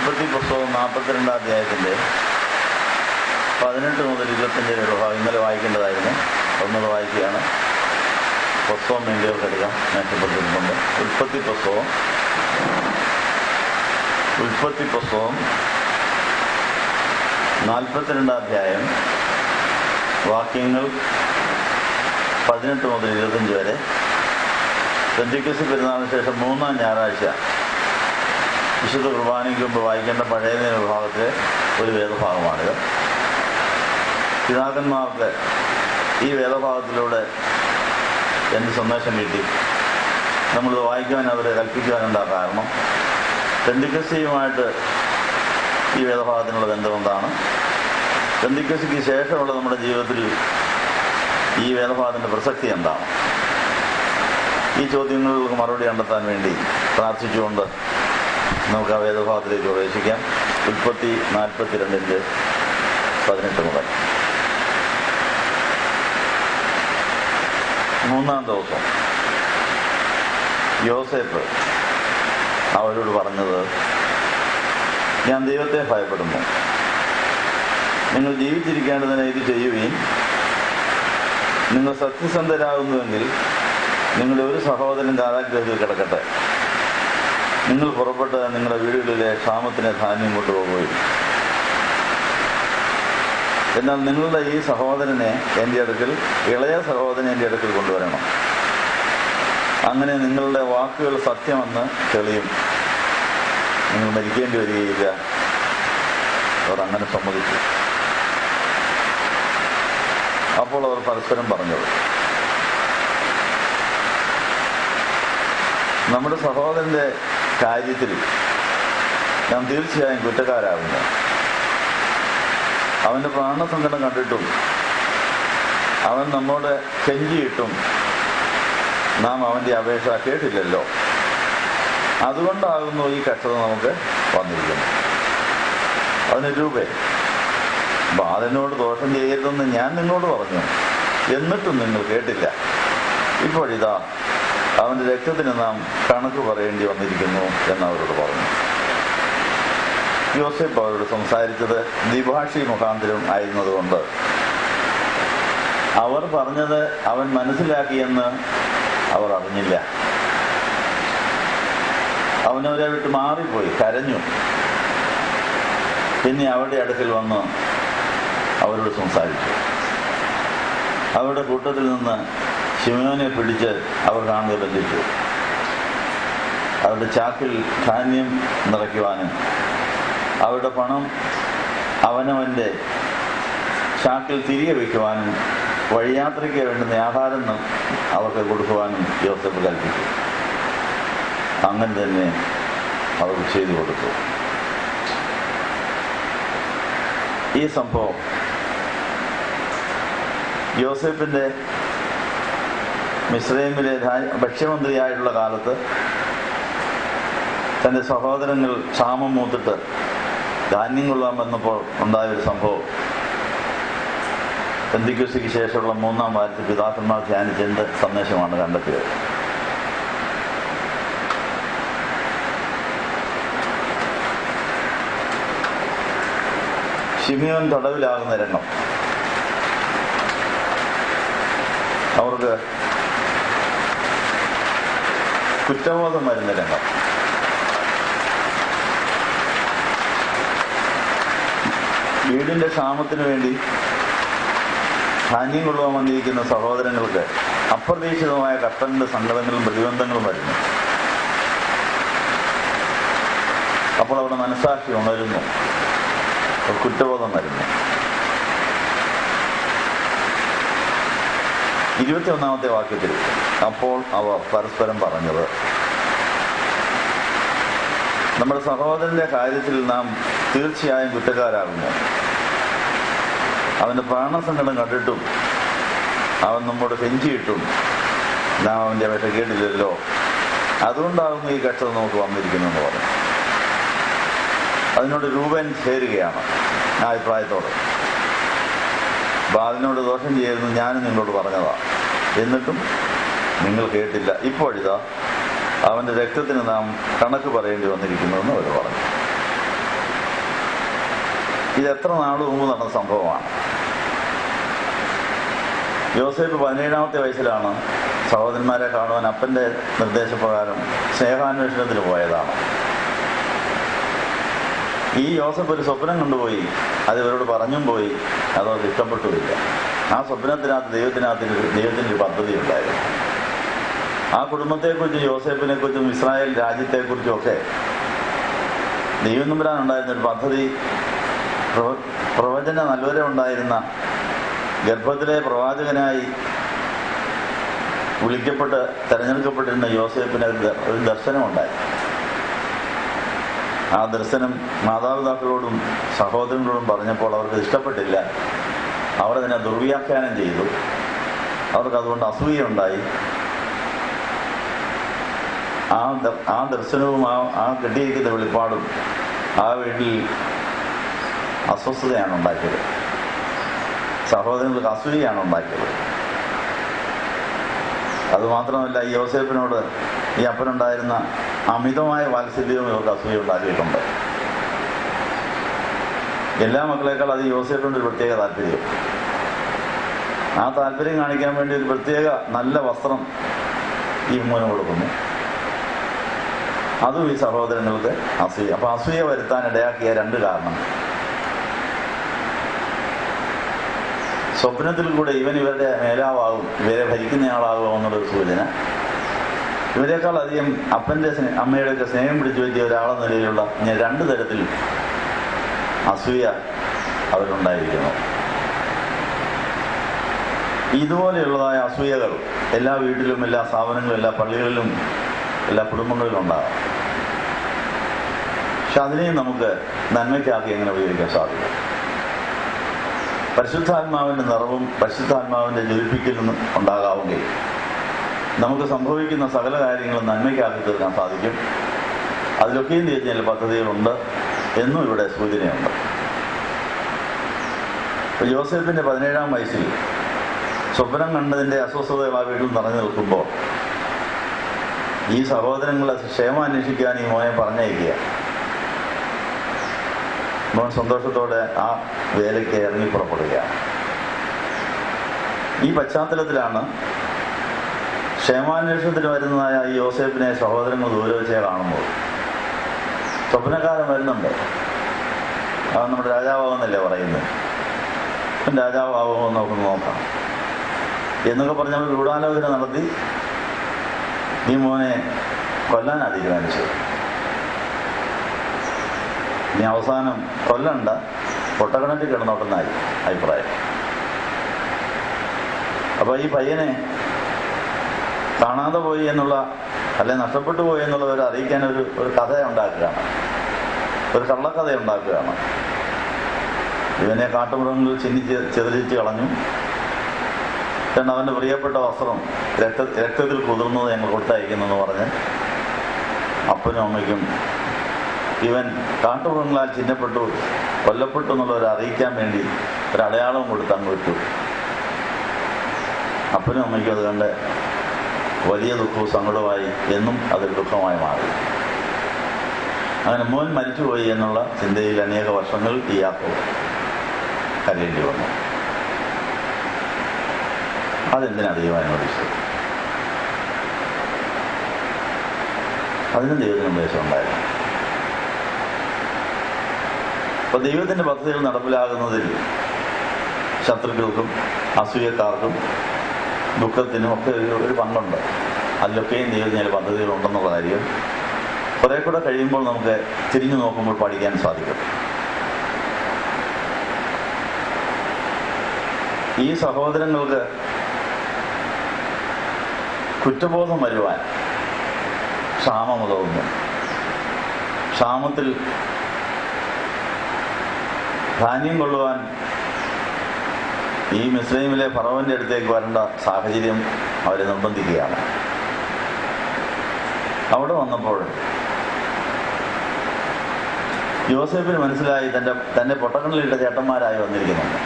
ഉൽപ്പത്തി പുസ്തകം 42 അധ്യായത്തിൻ്റെ 18 മുതൽ 25 വരെ ഇന്നലെ വായിക്കേണ്ടതായിരുന്നു. ഒന്നത് വായിക്കുകയാണ്. പുസ്തകം വേണ്ടിയവർക്ക് എടുക്കാം, മെച്ചപ്പെട്ടിട്ടുണ്ട്. ഉൽപ്പത്തി പുസ്തകം 42 അധ്യായം വാക്യങ്ങൾ 18 മുതൽ 25 വരെ. പെന്തക്കോസ്ത് പെരുന്നാളിന് ശേഷം 3-ാം ഞായറാഴ്ച വിശുദ്ധ കുർബാനയ്ക്ക് മുമ്പ് വായിക്കേണ്ട പഴയ നിയമ വിഭാഗത്തിലെ ഒരു വേദഭാഗമാണിത്. പിതാക്കന്മാർക്ക് ഈ വേദഭാഗത്തിലൂടെ എന്ത് സന്ദേശം കിട്ടി? നമ്മളിത് വായിക്കുവാൻ അവരെ കൽപ്പിക്കുവാനെന്താ കാരണം? പെന്തക്കോസ്തുമായിട്ട് ഈ വേദഭാഗത്തിനുള്ള ബന്ധം എന്താണ്? പെന്തക്കോസ്തുക്ക് ശേഷമുള്ള നമ്മുടെ ജീവിതത്തിൽ ഈ വേദഭാഗത്തിൻ്റെ പ്രസക്തി എന്താണ്? ഈ ചോദ്യങ്ങൾക്ക് മറുപടി കണ്ടെത്താൻ വേണ്ടി പ്രാർത്ഥിച്ചുകൊണ്ട് നമുക്ക് ആ വേദഭാഗത്തിലേക്ക് പ്രവേശിക്കാം. ഉൽപ്പത്തി 42:18 മുതൽ. 3-ാം ദിവസം യോസേഫ് അവരോട് പറഞ്ഞത്, ഞാൻ ദൈവത്തെ ഭയപ്പെടുന്നു. നിങ്ങൾ ജീവിച്ചിരിക്കേണ്ടതിന് ഇത് ചെയ്യുകയും നിങ്ങൾ സത്യസന്ധരാകുന്നുവെങ്കിൽ നിങ്ങളുടെ ഒരു സഹോദരൻ കാരാഗൃഹത്തിൽ കിടക്കട്ടെ. നിങ്ങൾ പുറപ്പെട്ട് നിങ്ങളുടെ വീടുകളിലെ ക്ഷാമത്തിന് ധാന്യം കൊണ്ടുപോകുകയും എന്നാൽ നിങ്ങളുടെ ഈ സഹോദരനെ എൻ്റെ അടുക്കൽ, ഇളയ സഹോദരനെ എൻ്റെ അടുക്കൽ കൊണ്ടുവരണം. അങ്ങനെ നിങ്ങളുടെ വാക്കുകൾ സത്യമെന്ന് തെളിയും. നിങ്ങൾ മരിക്കേണ്ടി വരികയില്ല. അവർ അങ്ങനെ സമ്മതിച്ചു. അപ്പോൾ അവർ പരസ്പരം പറഞ്ഞത്, നമ്മുടെ സഹോദരന്റെ കാര്യത്തിൽ നാം തീർച്ചയായും കുറ്റക്കാരാകുന്നു. അവന്റെ പ്രാണസങ്കടം കണ്ടിട്ടും അവൻ നമ്മോട് കെഞ്ചിയിട്ടും നാം അവന്റെ അപേക്ഷ കേട്ടില്ലല്ലോ. അതുകൊണ്ടാകുന്നു ഈ കഷ്ടത നമുക്ക് വന്നിരിക്കുന്നു. അതിന് രൂപേ, ബാലനോട് ദോഷം ചെയ്യരുതെന്ന് ഞാൻ നിങ്ങളോട് പറഞ്ഞു, എന്നിട്ടും നിങ്ങൾ കേട്ടില്ല. ഇപ്പോഴിതാ അവന്റെ രക്തത്തിന് നാം കണക്ക് പറയേണ്ടി വന്നിരിക്കുന്നു എന്നവരോട് പറഞ്ഞു. യോസേഫ് അവരോട് സംസാരിച്ചത് ദ്വിഭാഷി മുഖാന്തരം ആയിരുന്നതുകൊണ്ട് അവർ പറഞ്ഞത് അവൻ മനസ്സിലാക്കിയെന്ന് അവർ അറിഞ്ഞില്ല. അവനവരെ വിട്ട് മാറിപ്പോയി, കരഞ്ഞു. പിന്നെ അവരുടെ അടുക്കൽ വന്ന് അവരോട് സംസാരിച്ചു. അവരുടെ കൂട്ടത്തിൽ നിന്ന് ശിമോനെ പിടിച്ച് അവർ കാണുക ബന്ധിച്ചു. അവരുടെ ചാക്കിൽ ധാന്യം നിറയ്ക്കുവാനും അവരുടെ പണം അവനവൻ്റെ ചാക്കിൽ തിരികെ വയ്ക്കുവാനും വഴിയാത്രയ്ക്ക് വേണ്ടുന്ന ആഹാരം അവർക്ക് കൊടുക്കുവാനും യോസേഫ് കൽപ്പിച്ചു. അങ്ങനെ തന്നെ അവർ ചെയ്തു കൊടുത്തു. ഈ സംഭവം യോസേഫിന്റെ മിസ്രൈമിലെ ഭക്ഷ്യമന്ത്രിയായിട്ടുള്ള കാലത്ത് തൻ്റെ സഹോദരങ്ങൾ ക്ഷാമം മൂത്തിട്ട് ധാന്യം കൊള്ളാൻ വന്നപ്പോൾ ഉണ്ടായൊരു സംഭവം പെന്തക്കോസ്തുക്ക് ശേഷമുള്ള 3-ാം വാരത്തിൽ പിതാക്കന്മാർ ധ്യാനിച്ച എന്ത് സന്ദേശമാണ് കണ്ടെത്തിയത്? ശിമിയോൻ തടവിലാകുന്ന രംഗം. അവർക്ക് കുറ്റബോധം വരുന്ന രംഗം. വീടിന്റെ ക്ഷാമത്തിന് വേണ്ടി ധാന്യം കൊള്ളുവാൻ വന്നിരിക്കുന്ന സഹോദരങ്ങൾക്ക് അപ്രതീക്ഷിതമായ കഷ്ടങ്ങളുടെ സങ്കടങ്ങളും പ്രതിബന്ധങ്ങളും വരുന്നു. അപ്പോൾ അവരുടെ മനസ്സാക്ഷി ഉണരുന്നു, കുറ്റബോധം വരുന്നു. 21-ാമത്തെ വാക്യത്തിൽ അപ്പോൾ അവർ പരസ്പരം പറഞ്ഞത്, നമ്മുടെ സഹോദരന്റെ കാര്യത്തിൽ നാം തീർച്ചയായും കുറ്റക്കാരാകുന്നു. അവന്റെ പ്രാണസങ്കടം കണ്ടിട്ടും അവൻ നമ്മോട് കെഞ്ചിയിട്ടും നാം അവന്റെ അപേക്ഷ കേട്ടില്ലല്ലോ. അതുകൊണ്ടാകുന്നു ഈ കഷ്ടത നമുക്ക് വന്നിരിക്കുന്നു എന്ന് പറഞ്ഞു. അതിനോട് രൂപൻ ചേരുകയാണ് ആ അഭിപ്രായത്തോട്. ബാലനോട് ദോഷം ചെയ്യരുതെന്ന് ഞാനും നിങ്ങളോട് പറഞ്ഞതാ, എന്നിട്ടും നിങ്ങൾ കേട്ടില്ല. ഇപ്പോഴിതാ അവന്റെ രക്തത്തിന് നാം കണക്ക് പറയേണ്ടി വന്നിരിക്കുന്നുവെന്ന് അവർ പറഞ്ഞു. ഇത് എത്ര നാൾ മുമ്പ് നടന്ന സംഭവമാണ്. യോസേഫ് 17-ാമത്തെ വയസ്സിലാണ് സഹോദരന്മാരെ കാണുവാൻ അപ്പൻ്റെ നിർദ്ദേശപ്രകാരം സ്നേഹാന്വേഷണത്തിന് പോയതാണ്. ഈ യോസഫ് ഒരു സ്വപ്നം കണ്ടുപോയി. അത് ഇവരോട് പറഞ്ഞും പോയി. അതവർക്ക് ഇഷ്ടപ്പെട്ടുമില്ല. ആ സ്വപ്നത്തിനകത്ത് ദൈവത്തിനൊരു പദ്ധതി ഉണ്ടായിരുന്നു. ആ കുടുംബത്തെക്കുറിച്ചും യോസേഫിനെ കുറിച്ചും ഇസ്രായേൽ രാജ്യത്തെക്കുറിച്ചും ഒക്കെ ദൈവം തമ്പുരാനുണ്ടായിരുന്നൊരു പദ്ധതി, പ്രവചന നല്ലവരെ ഉണ്ടായിരുന്ന ഗർഭത്തിലെ പ്രവാചകനായി വിളിക്കപ്പെട്ട് തെരഞ്ഞെടുക്കപ്പെട്ടിരുന്ന യോസേഫിന് ഒരു ദർശനമുണ്ടായി. ആ ദർശനം മാതാപിതാക്കളോടും സഹോദരങ്ങളോടും പറഞ്ഞപ്പോൾ അവർക്ക് ഇഷ്ടപ്പെട്ടില്ല. അവർ അതിനെ ദുർവ്യാഖ്യാനം ചെയ്തു. അവർക്ക് അതുകൊണ്ട് അസൂയുണ്ടായി. ആ ദർശനവും ആ കിട്ടിയിരിക്കുന്ന വെളിപ്പാടും ആ വീട്ടിൽ അസ്വസ്ഥതയാണ് ഉണ്ടാക്കിയത്. സഹോദരങ്ങൾക്ക് അസൂയയാണ് ഉണ്ടാക്കിയത്. അതുമാത്രമല്ല, ഈ യോസേഫിനോട് ഈ അപ്പനുണ്ടായിരുന്ന അമിതമായ വാത്സല്യവും ഇവർക്ക് അസൂയ ഉണ്ടാക്കിയിട്ടുണ്ട്. എല്ലാ മക്കളെക്കാൾ അത് യോസേഫിൻ്റെ ഒരു പ്രത്യേക താല്പര്യം. ആ താല്പര്യം കാണിക്കാൻ വേണ്ടി ഒരു പ്രത്യേക നല്ല വസ്ത്രം ഈ മോന് കൊടുക്കുന്നു. അതും ഈ സഹോദരങ്ങൾക്ക് അസൂയ. അപ്പൊ അസൂയ വരുത്താൻ ഇടയാക്കിയ രണ്ട് കാരണം. സ്വപ്നത്തിൽ കൂടെ ഇവരുടെ മേലാവാകും, ഇവരെ ഭരിക്കുന്നയാളാകും എന്നുള്ളൊരു സൂചന. ഇവരെക്കാൾ അധികം അപ്പൻ്റെ അമ്മയുടെയൊക്കെ സ്നേഹം പിടിച്ചു പറ്റിയ ഒരാളെന്ന നിലയിലുള്ള രണ്ട് തരത്തിൽ അസൂയ അവരുണ്ടായിരിക്കുന്നു. ഇതുപോലെയുള്ളതായ അസൂയകൾ എല്ലാ വീട്ടിലും, എല്ലാ സ്ഥാപനങ്ങളിലും, എല്ലാ പള്ളികളിലും, എല്ലാ കുടുംബങ്ങളിലും ഉണ്ടാകാം. പക്ഷെ അതിനെയും നമുക്ക് നന്മയ്ക്കാക്കി എങ്ങനെ ഉപയോഗിക്കാൻ സാധിക്കും? പരിശുദ്ധാത്മാവിൻ്റെ നിറവും പരിശുദ്ധാത്മാവിൻ്റെ ജ്വലിപ്പിക്കലും ഉണ്ടാകാവുമെങ്കിൽ നമുക്ക് സംഭവിക്കുന്ന സകല കാര്യങ്ങളും നന്മയ്ക്കാക്കി തീർക്കാൻ സാധിക്കും. അതിലൊക്കെയും തിരിഞ്ഞ പദ്ധതികളുണ്ട് എന്നും ഇവിടെ സൂചനയുണ്ട്. യോസേഫിൻ്റെ 17-ാം വയസ്സിൽ സ്വപ്നം കണ്ടതിൻ്റെ അസ്വസ്ഥതകൾ ആ വീട്ടിൽ നിറഞ്ഞു നിൽക്കുമ്പോൾ ഈ സഹോദരങ്ങളെ ക്ഷേമം അന്വേഷിക്കാൻ ഈ മോനെ പറഞ്ഞയക്കുക. മോൻ സന്തോഷത്തോടെ ആ വേലയ്ക്ക് ഇറങ്ങി പുറപ്പെടുകയാണ്. ഈ പശ്ചാത്തലത്തിലാണ് ക്ഷേമാന്വേഷണത്തിന് വരുന്നതായ ഈ യോസേഫിനെ സഹോദരങ്ങൾ ദൂരെ വെച്ചേ കാണുമ്പോൾ സ്വപ്നക്കാരൻ വരുന്നുണ്ട്. അവൻ നമ്മുടെ രാജാവാകുന്നല്ലേ പറയുന്നത്. രാജാവാകുമോ നമുക്ക് നോക്കാം എന്നൊക്കെ പറഞ്ഞ് നമ്മൾ ഗൂഢാലോചന നടത്തി ഈ മോനെ കൊല്ലാനാണ് തീരുമാനിച്ചത്. ഇനി അവസാനം കൊല്ലണ്ട, പൊട്ടക്കിണറ്റിൽ കിടന്നോട്ടെന്നായി അഭിപ്രായം. അപ്പൊ ഈ പയ്യനെ കാണാതെ പോയി എന്നുള്ള, അല്ലെ നഷ്ടപ്പെട്ടു പോയി എന്നുള്ളവരെ അറിയിക്കാൻ ഒരു കഥ ഉണ്ടാക്കുകയാണ്, ഒരു കള്ളക്കഥ ഉണ്ടാക്കുകയാണ്. ഇവനെ കാട്ടുമൃഗങ്ങൾ ചെതിരിച്ച് കളഞ്ഞു. കാരണം അവൻ്റെ പ്രിയപ്പെട്ട വസ്ത്രം രക്തത്തിൽ കുതിർന്നത് ഞങ്ങൾ കൊടുത്തയക്കുന്നെന്ന് പറഞ്ഞ് അപ്പനും അമ്മയ്ക്കും ഇവൻ കാട്ടുമൃഗങ്ങളാൽ ചിഹ്നപ്പെട്ടു, കൊല്ലപ്പെട്ടു എന്നുള്ളവരെ അറിയിക്കാൻ വേണ്ടി ഒരു അടയാളം കൊടുത്ത് അങ്ങ് വിട്ടു. അപ്പനും അമ്മയ്ക്കും അത് കണ്ട് വലിയ ദുഃഖവും സങ്കടമായി. എന്നും അതൊരു ദുഃഖമായി മാറി. അങ്ങനെ മോൻ മരിച്ചുപോയി എന്നുള്ള ചിന്തയിൽ അനേക വർഷങ്ങൾ ഈ യാക്കോബ് കരയേണ്ടി വന്നു. അതെന്തിനാ ദൈവം അനുവദിച്ചത്? അതിനും ദൈവത്തിന് ഉദ്ദേശം ഉണ്ടായിരുന്നു. അപ്പൊ ദൈവത്തിന്റെ പദ്ധതികൾ നടപ്പിലാകുന്നതിൽ ശത്രുക്കൾക്കും അസൂയക്കാർക്കും ദുഃഖത്തിനും ഒക്കെ ഒരു പങ്കുണ്ട്. അതിലൊക്കെയും ദൈവത്തിന് പദ്ധതികളുണ്ടെന്നുള്ള കാര്യം കുറെ കൂടെ കഴിയുമ്പോൾ നമുക്ക് തിരിഞ്ഞു നോക്കുമ്പോൾ പഠിക്കാൻ സാധിക്കും. ഈ സഹോദരങ്ങൾക്ക് കുറ്റബോധം വരുവാൻ ക്ഷാമം ഉതകുന്നു. ക്ഷാമത്തിൽ ധാന്യം കൊള്ളുവാൻ ഈ മിസ്രൈമിലെ ഫറവോന്റെ അടുത്തേക്ക് വരേണ്ട സാഹചര്യം അവരെ നിർബന്ധിക്കുകയാണ്. അവിടെ വന്നപ്പോൾ യോസേഫിന് മനസ്സിലായി തന്റെ പൊട്ടക്കണ്ണിലിട്ട ചേട്ടന്മാരായി വന്നിരിക്കുന്നുണ്ട്.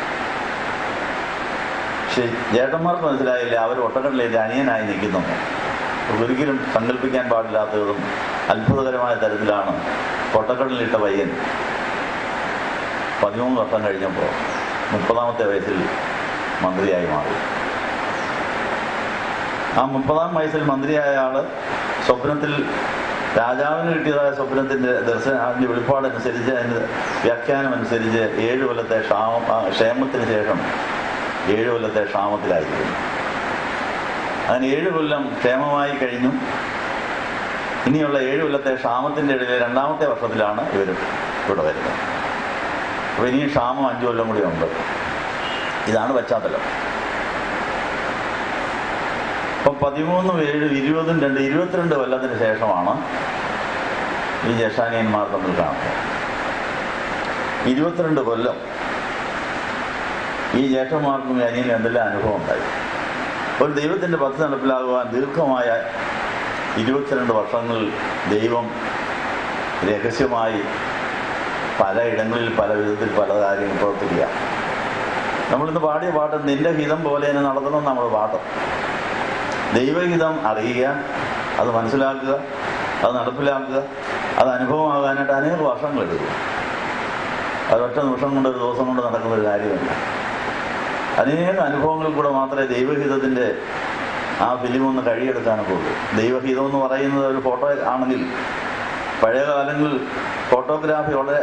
പക്ഷെ ചേട്ടന്മാർക്ക് മനസ്സിലായില്ല, അവർ ഒട്ടക്കണ്ണിലിട്ട് അനിയനായി നിൽക്കുന്നുണ്ട്. ഒരിക്കലും സങ്കല്പിക്കാൻ പാടില്ലാത്തതും അത്ഭുതകരമായ തരത്തിലാണ് പൊട്ടക്കണ്ണിലിട്ട പയ്യൻ 13 വർഷം കഴിഞ്ഞപ്പോൾ 30-ാമത്തെ വയസ്സിൽ മന്ത്രിയായി മാറി. ആ 30-ാം വയസ്സിൽ മന്ത്രിയായ ആള് സ്വപ്നത്തിൽ രാജാവിന് കിട്ടിയതായ സ്വപ്നത്തിന്റെ അതിന്റെ വെളിപ്പാടനുസരിച്ച്, അതിന്റെ വ്യാഖ്യാനം അനുസരിച്ച് 7 കൊല്ലത്തെ ക്ഷേമത്തിന് ശേഷം 7 കൊല്ലത്തെ ക്ഷാമത്തിലായിരിക്കുന്നു. അങ്ങനെ 7 കൊല്ലം ക്ഷേമമായി കഴിഞ്ഞു. ഇനിയുള്ള 7 കൊല്ലത്തെ ക്ഷാമത്തിന്റെ ഇടയിൽ 2-ാമത്തെ വർഷത്തിലാണ് ഇവർ ഇവിടെ വരുന്നത്. അപ്പൊ ഇനിയും ക്ഷാമം 5 കൊല്ലം കൂടി ഉണ്ട്. ഇതാണ് പശ്ചാത്തലം. അപ്പൊ 13, 7, 20, 2, 22 കൊല്ലത്തിന് ശേഷമാണ് ഈ ജ്യേഷ്ഠാനിയന്മാർ തമ്മിൽ കാണുന്നത്. 22 കൊല്ലം ഈ ജ്യേഷ്ഠന്മാർക്കും അനിയനും എന്തെല്ലാം അനുഭവം ഉണ്ടായി. ഒരു ദൈവത്തിന്റെ പദ്ധതി നടപ്പിലാകുവാൻ ദീർഘമായ 22 വർഷങ്ങളിൽ ദൈവം രഹസ്യമായി പലയിടങ്ങളിൽ പല വിധത്തിൽ പല കാര്യങ്ങൾ പ്രവർത്തിക്കുക. നമ്മളിന്ന് പാടിയ പാട്ട് നിന്റെ ഹിതം പോലെ തന്നെ നടത്തണം. നമ്മൾ പാട്ട് ദൈവഹിതം അറിയുക, അത് മനസ്സിലാക്കുക, അത് നടപ്പിലാക്കുക, അത് അനുഭവമാകാനായിട്ട് അനേക വർഷങ്ങളെടുക്കും. അതൊറ്റ നിമിഷം കൊണ്ട്, ഒരു ദിവസം കൊണ്ട് നടക്കുന്ന ഒരു കാര്യമല്ല. അനേക അനുഭവങ്ങളിൽ കൂടെ മാത്രമേ ദൈവഹിതത്തിന്റെ ആ ഫിലിമൊന്ന് കഴിയെടുക്കാനൊക്കെ ഉള്ളൂ. ദൈവഹിതം എന്ന് പറയുന്നത് ഒരു ഫോട്ടോ ആണെങ്കിൽ, പഴയ കാലങ്ങളിൽ ഫോട്ടോഗ്രാഫി വളരെ